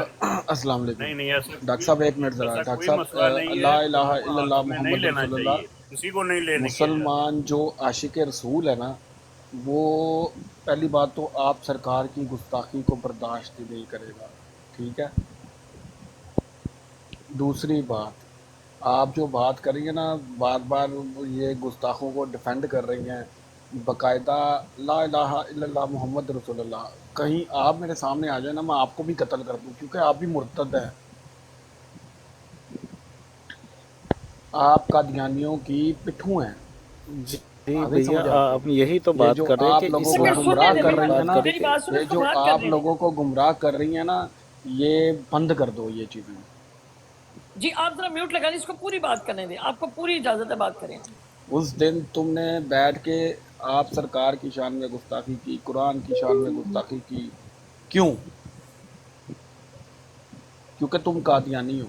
السلام علیکم نہیں ڈاکٹر صاحب ایک منٹ ذرا ڈاکٹر کوئی مسئلہ صاحب نہیں ہے لا الہ اس کو الا اللہ ہمیں نہیں محمد لینا رسول چاہیے اللہ کسی کو نہیں لینے کی اجازت مسلمان جو عاشق رسول ہے نا وہ پہلی بات تو آپ سرکار کی گستاخی کو برداشت نہیں کرے گا ٹھیک ہے دوسری بات آپ جو بات کر رہی ہیں نا بار بار یہ گستاخوں کو ڈیفینڈ کر رہی ہیں باقاعدہ لا الہ الا اللہ محمد رسول اللہ، کہیں آپ میرے سامنے آ جائیں نا، میں آپ کو بھی قتل کر دوں، کیونکہ آپ بھی مرتد ہیں، آپ قادیانیوں کی پٹھوں ہیں۔ جی نہیں بھیا، سمجھ آتی؟ آپ یہی تو یہ بات جو کر رہے ہیں آپ کہ لوگوں کو میں اسلام سننے گمراہ دیں کی کر بھائی، رہی ہیں بات نا، کری میری کہ بات سنو، یہ اس کو جو بات کر آپ لیں۔ لوگوں کو گمراہ کر رہی ہیں نا، یہ بند کر دو یہ چیزیں۔ جی آپ ذرا میوٹ لگا لیں، اس کو پوری بات کرنے دیں، آپ کو پوری اجازت ہے بات کریں۔ اس دن تم نے بیٹھ کے آپ سرکار کی شان میں گستاخی کی، قرآن کی شان میں گستاخی کی، کیوں؟ کیونکہ تم قادیانی ہو۔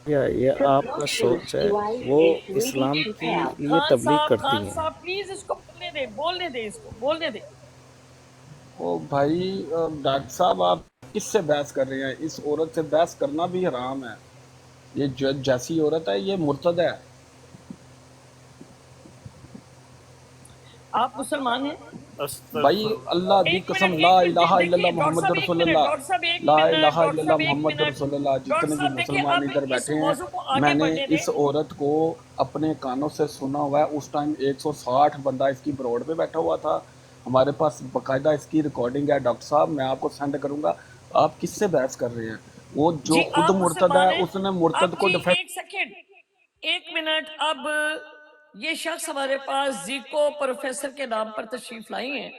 یہ آپ کا سوچ ہے، وہ اسلام کی لیے تبلیغ کرتی خان ہیں۔ صاحب پلیز اس کو بولنے دیں، اس کو بولنے دیں۔ او بھائی، ڈاکٹر صاحب آپ کس سے بحث کر رہے ہیں؟ اس عورت سے بحث کرنا بھی حرام ہے۔ یہ جیسی عورت ہے یہ مرتد ہے۔ آپ مسلمان ہیں؟ بھائی استغفر اللہ۔ اللہ دی ایک قسم، منٹ لا ایک الہ منٹ، الا اللہ دیکھیے ڈاکٹر محمد صاحب ایک رسول منٹ، اللہ، ڈاکٹر صاحب ایک لا منٹ، الہ ڈاکٹر الا اللہ صاحب ایک محمد منٹ۔ رسول اللہ۔ ڈاکٹر جتنے بھی صاحب دیکھیے مسلمان آپ ادھر اس بیٹھے ہیں، موضوع کو آگے میں نے بڑھنے دیں۔ اس عورت کو اپنے کانوں سے سنا ہوا ہے۔ اس ٹائم 160 بندہ اس کی بروڈ پہ بیٹھا ہوا تھا، ہمارے پاس باقاعدہ اس کی ریکارڈنگ ہے۔ ڈاکٹر صاحب میں آپ کو سینڈ کروں گا۔ آپ کس سے بحث کر رہے ہیں؟ وہ جو جی خود آپ مرتد ہے مسلمان ہیں؟ اس نے اب مرتد کو جی ڈیفینڈ۔ ایک سیکنڈ، ایک منٹ۔ اب یہ شخص ہمارے پاس زیکو پروفیسر کے نام پر تشریف لائی ہیں،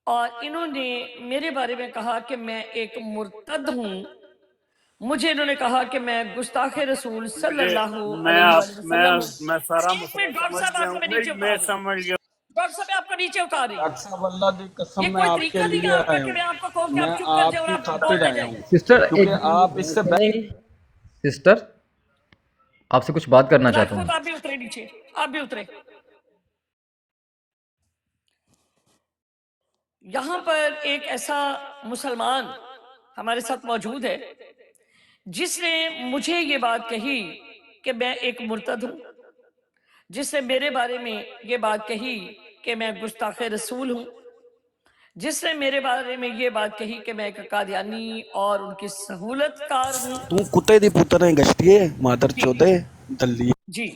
اور انہوں نے میرے بارے میں کہا کہ میں ایک مرتد ہوں۔ مجھے انہوں نے کہا کہ میں گستاخ رسول صلی مجھے اللہ میں علیہ آپ وآلہ وسلم ہوں۔ میں سارا ایک مسئلہ منٹ ڈاکٹر سمجھ صاحب گیا آپ ہوں، کو میں نیچے میں اتار رہی ہوں، سمجھ گیا ڈاکٹر صاحب میں آپ کو نیچے اتار رہی ہوں۔ ڈاکٹر صاحب اللہ دی یہ قسم میں کوئی آپ طریقہ کے نہیں کہ لیے آپ کا آیا کہ ہوں، میں آپ کو کہوں کہ میں آپ چپ کر جائیں آپ اور کی آپ خاطر بولتے آیا جائیں۔ ہوں، سسٹر ایک کیونکہ آپ اس سے سنیں گی؟ سسٹر آپ سے کچھ بات کرنا چاہتا ہوں راجپوت میں۔ آپ بھی اترے نیچے، آپ بھی اترے۔ یہاں پر ایک ایسا مسلمان ہمارے ساتھ موجود ہے جس نے مجھے یہ بات کہی کہ میں ایک مرتد ہوں، جس نے میرے بارے میں یہ بات کہی کہ میں گستاخ رسول ہوں، جس نے میرے بارے میں یہ بات کہی کہ میں ایک قادیانی اور ان کی سہولت کار ہوں۔ تو کتے دی پوتر ہیں گشتیے مادر جی چودے دلی، جی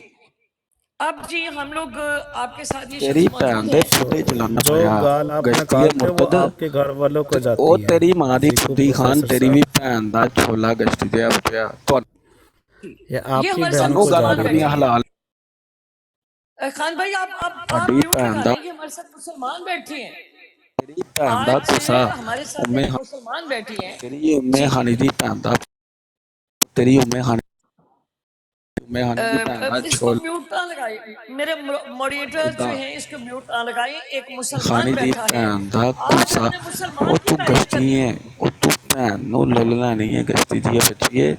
اب جی ہم لوگ آپ کے ساتھ یہ تیری شخص بھن موجود دے ہے۔ پوتے چلانا جو پایا گال آپ گشتی نکالتے وہ مرتد۔ آپ کے گھر والوں کو او جاتی ہے، تیری ماں دی زیکو پھدی خان، پروفیسر تیری صاحب، بھی بھن دا چھولا گشتی دیا پیا، یہ یہ آپ کی ہمارے ساتھ بہنوں تانوں کو جا گالاں مسلمان رہی بیٹھے کڈنیاں ہے۔ ہیں۔ حلال، خان بھائی آپ تہاڈی میوٹ بھن لگا دا، لیں، یہ ہمارے ساتھ مسلمان بیٹھے ہیں۔ تیری بھن دا آج کسا، ہمارے ساتھ امے ایک مسلمان بیٹھی ہیں۔ تیری امے جی ہانی دی بھن دا، تیری امے ہانی دی بھن دا اس کو چھولا میوٹ نہ لگائیں، میرے موڈیٹر جو دا، ہیں اس کو میوٹ نہ لگائیں۔ ایک مسلمان خانی دی بیٹھا ہے، بھن دا آج کسا، ہم نے او مسلمان کی تو تعریف گشتی کرنی ہے، ہے۔ او تو بھن نو للنا نہیں ہے گشتی دیا بچیے،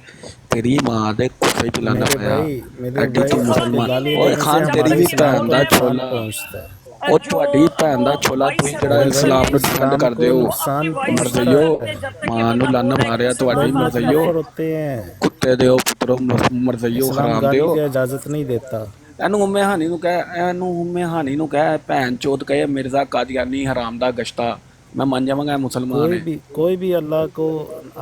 تیری ماں دے کفے چلانا پایا، میرے ایڈی تو بھائی آپ خان کے مسلمان، نہیں گالی نہیں اوے دینے نہیں، سے خان جب تیری ہمارے بھی اسلام بھن کو دا میں نقصان چھولا، پہنچتا ہے۔ او جو تہاڈی بھن وہ دا چھولا تو وائس ہی ہے جڑا وہ میرے بھائی اسلام نو سائلنس ڈیفینڈ اسلام کر کو دیو، نقصان اپنی وائس کو پہنچتا مرزیو بند ہے، رکھیں جب تک یہ ماں نو بندہ لن بول رہا ہے کہ ماریا تہاڈی مسلمان لوگ بات کر مرزیو، رہے کفر ہیں۔ ہوتے ہیں، کتے دیو پترو مرزیو اسلام حرام گالی دیو، کی اجازت نہیں دیتا۔ اینو امے ہانی نو کہہ، اینو امے ہانی نو کہہ بھن چود کہے مرزا قادیانی حرام دا گشتہ، میں من جاواں گا مسلمان ہے، کوئی بھی اللہ کو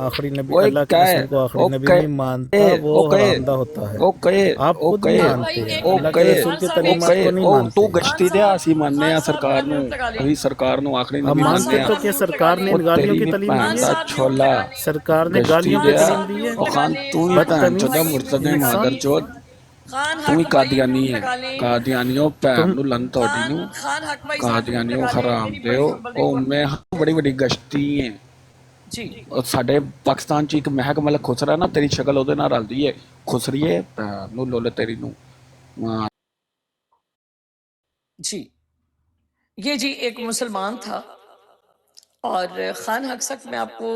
آخری نبی، اوے اللہ کے کہے، رسول کو آخری او نبی کہے، نہیں مانتا، وہ او کہے، حرامدہ ہوتا ہے۔ او کہے، آپ او خود نہیں کہے، خان بھائی مانتے ہیں، ایک او اللہ منٹ، کے کہے، رسول خان کی صاحب او ایک تعلیمات کہے، کو سیکنڈ، نہیں او تو مانتے۔ خان گشتی دیا اسی صاحب، ماننے خان آ صاحب سرکار ذرا نو، میوٹ لگا لیں۔ ابھی سرکار نو آخری ہم نبی خان ماننے مانتے صاحب آ، تو ذرا کہ میوٹ لگا سرکار لیں۔ نے او ان گالیوں تیری کی بھی تعلیم بھن دی خان ہے، دا صاحب میوٹ چھولا لگا لیں۔ سرکار نے گشتی گالیوں کی دیا، خان تعلیم صاحب دی ہے۔ او میوٹ لگا خان لیں، تو ہی خان بھن حق چودا بدتمیز بھائی مرتد میوٹ ہے لگا مادر انسان، لیں۔ چود، خان تو ہی حق بھائی قادیانی میوٹ ہے، لگا لیں۔ قادیانیوں بھن تم نو لن تہاڈی نو، خان حق بھائی ذرا میوٹ قادیانیوں لگا لیں، حرام میری بڑی دیو، ہمبل او ریکویسٹ میں ہے۔ بڑی بڑی گشتی ہیں، جی اور ساڈے پاکستان چ ایک مہک ملک خسرا نا، تیری شکل اودے نال رلدی ہے، خسریے بھن نو لول تیری نو، جی، یہ جی ایک مسلمان تھا، اور خان حق سک میں آپ کو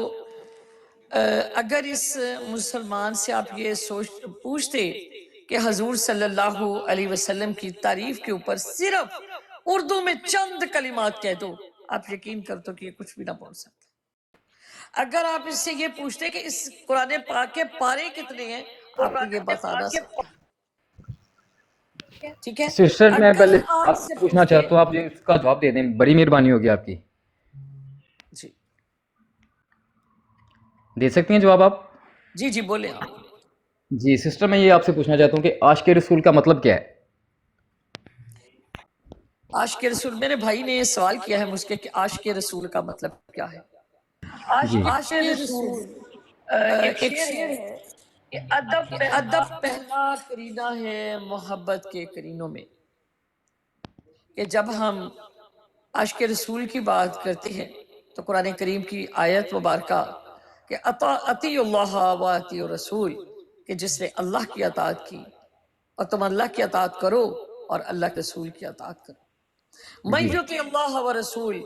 اگر اس مسلمان سے آپ یہ پوچھتے کہ حضور صلی اللہ علیہ وسلم کی تعریف کے اوپر صرف اردو میں چند کلمات کہہ دو، آپ یقین کر دو کہ یہ کچھ بھی نہ بول سکتا۔ اگر آپ اس سے یہ پوچھتے کہ اس قرآن پاک کے پارے کتنے ہیں، آپ کو یہ بتا نہ سکتا۔ ٹھیک ہے، سسٹر میں اگر پہلے آپ آپ اس سے سے پوچھنا پوچھتے، چاہتا ہوں، آپ یہ اس کا جواب دے دیں، بڑی مہربانی ہوگی آپ کی۔ جی دے سکتی ہیں جواب آپ؟ جی جی بولیں آپ۔ جی سسٹر، میں یہ آپ سے پوچھنا چاہتا ہوں کہ عاشق رسول کا مطلب کیا ہے؟ عاشق رسول، میرے بھائی نے یہ سوال کیا ہے مجھ سے کہ عاشق رسول کا مطلب کیا ہے؟ جی عاشق رسول ایک شعر ہے کہ ادب پہلا کرینہ ہے محبت کے کرینوں میں، کہ جب ہم عاشق رسول کی بات کرتے ہیں تو قرآن کریم کی آیت مبارکہ کہ اطیعوا اللہ و اطیعوا الرسول، کہ جس نے اللہ کی اطاعت کی اور تم اللہ کی اطاعت کرو اور اللہ کے رسول کی اطاعت کرو۔ من یطیع اللہ و رسول،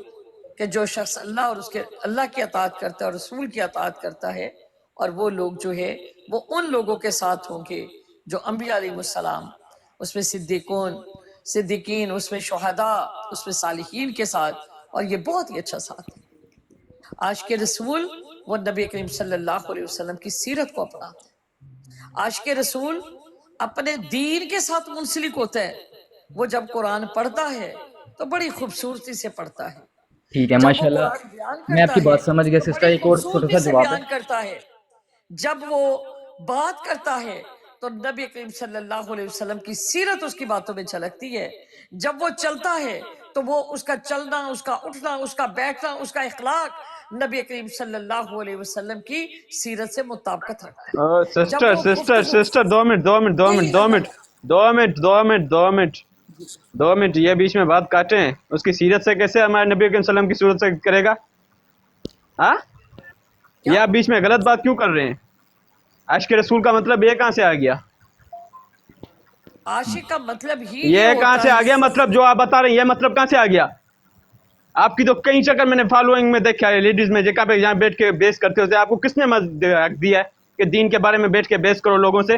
کہ جو شخص اللہ اور اس کے اللہ کی اطاعت کرتا ہے اور رسول کی اطاعت کرتا ہے، اور وہ لوگ جو ہے وہ ان لوگوں کے ساتھ ہوں گے جو انبیاء علیہ السلام، اس میں صدیقین، اس میں شہداء، اس میں صالحین کے ساتھ، اور یہ بہت ہی اچھا ساتھ ہے۔ عاشق رسول وہ نبی کریم صلی اللہ علیہ وسلم کی سیرت کو اپناتا ہے۔ عاشق رسول اپنے دین کے ساتھ منسلک ہوتا ہے، وہ جب قرآن پڑھتا ہے تو بڑی خوبصورتی سے پڑھتا ہے، ٹھیک ہے، جب ماشاء وہ اللہ قرآن بیان میں آپ کی کرتا ہے بات سمجھ گیا تو سسٹر۔ بڑی ایک اور چھوٹا خوبصورتی سا سے جواب ہے۔ بیان کرتا ہے، جب وہ بات کرتا ہے تو نبی کریم صلی اللہ علیہ وسلم کی سیرت اس کی باتوں میں جھلکتی ہے، جب وہ چلتا ہے تو وہ اس کا چلنا، اس کا اٹھنا، اس کا بیٹھنا، اس کا اخلاق نبی کریم صلی اللہ علیہ وسلم کی سیرت سے مطابقت رکھتا ہے۔ جب سسٹر وہ سسٹر گفتگو سسٹر 2 منٹ یہ بیچ میں بات کاٹیں، اس کی سیرت سے کیسے ہمارے نبی کریم صلی اللہ علیہ وسلم کی صورت سے کرے گا؟ ہاں، یہ آپ بیچ میں غلط بات کیوں کر رہے ہیں؟ عاشق رسول کا مطلب یہ کہاں سے آ گیا؟ عاشق کا مطلب ہی یہ کہاں ہوتا سے آ ہے، گیا مطلب جو آپ بتا رہے ہیں؟ یہ مطلب کہاں سے آ گیا؟ آپ کی تو کئی شکل میں نے فالوئنگ میں دیکھا ہے، لیڈیز میں جگہ پہ یہاں بیٹھ کے بیس کرتے ہوتے، آپ کو کس نے دیا ہے کہ دین کے بارے میں بیٹھ کے بیس کرو لوگوں سے؟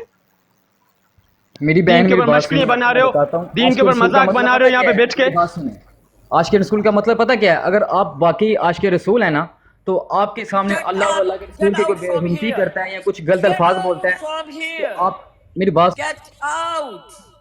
میری دین بہن کے میری اوپر بات مشقیں سنیں، بنا میں رہے ہو، بتاتا ہوں۔ دین کے عاشق اوپر رسول کا مذاق مطلب بنا رہے پتہ ہو یہاں کیا پہ ہے؟ بیٹھ کے۔ میری بات سنیں، عاشق رسول کا مطلب پتہ کیا ہے؟ اگر آپ واقعی عاشق رسول ہیں نا تو آپ کے سامنے اللہ اور اللہ کے رسول کی کوئی بے حرمتی کرتا ہے یا کچھ غلط الفاظ بولتا ہے تو آپ میری بات Get out!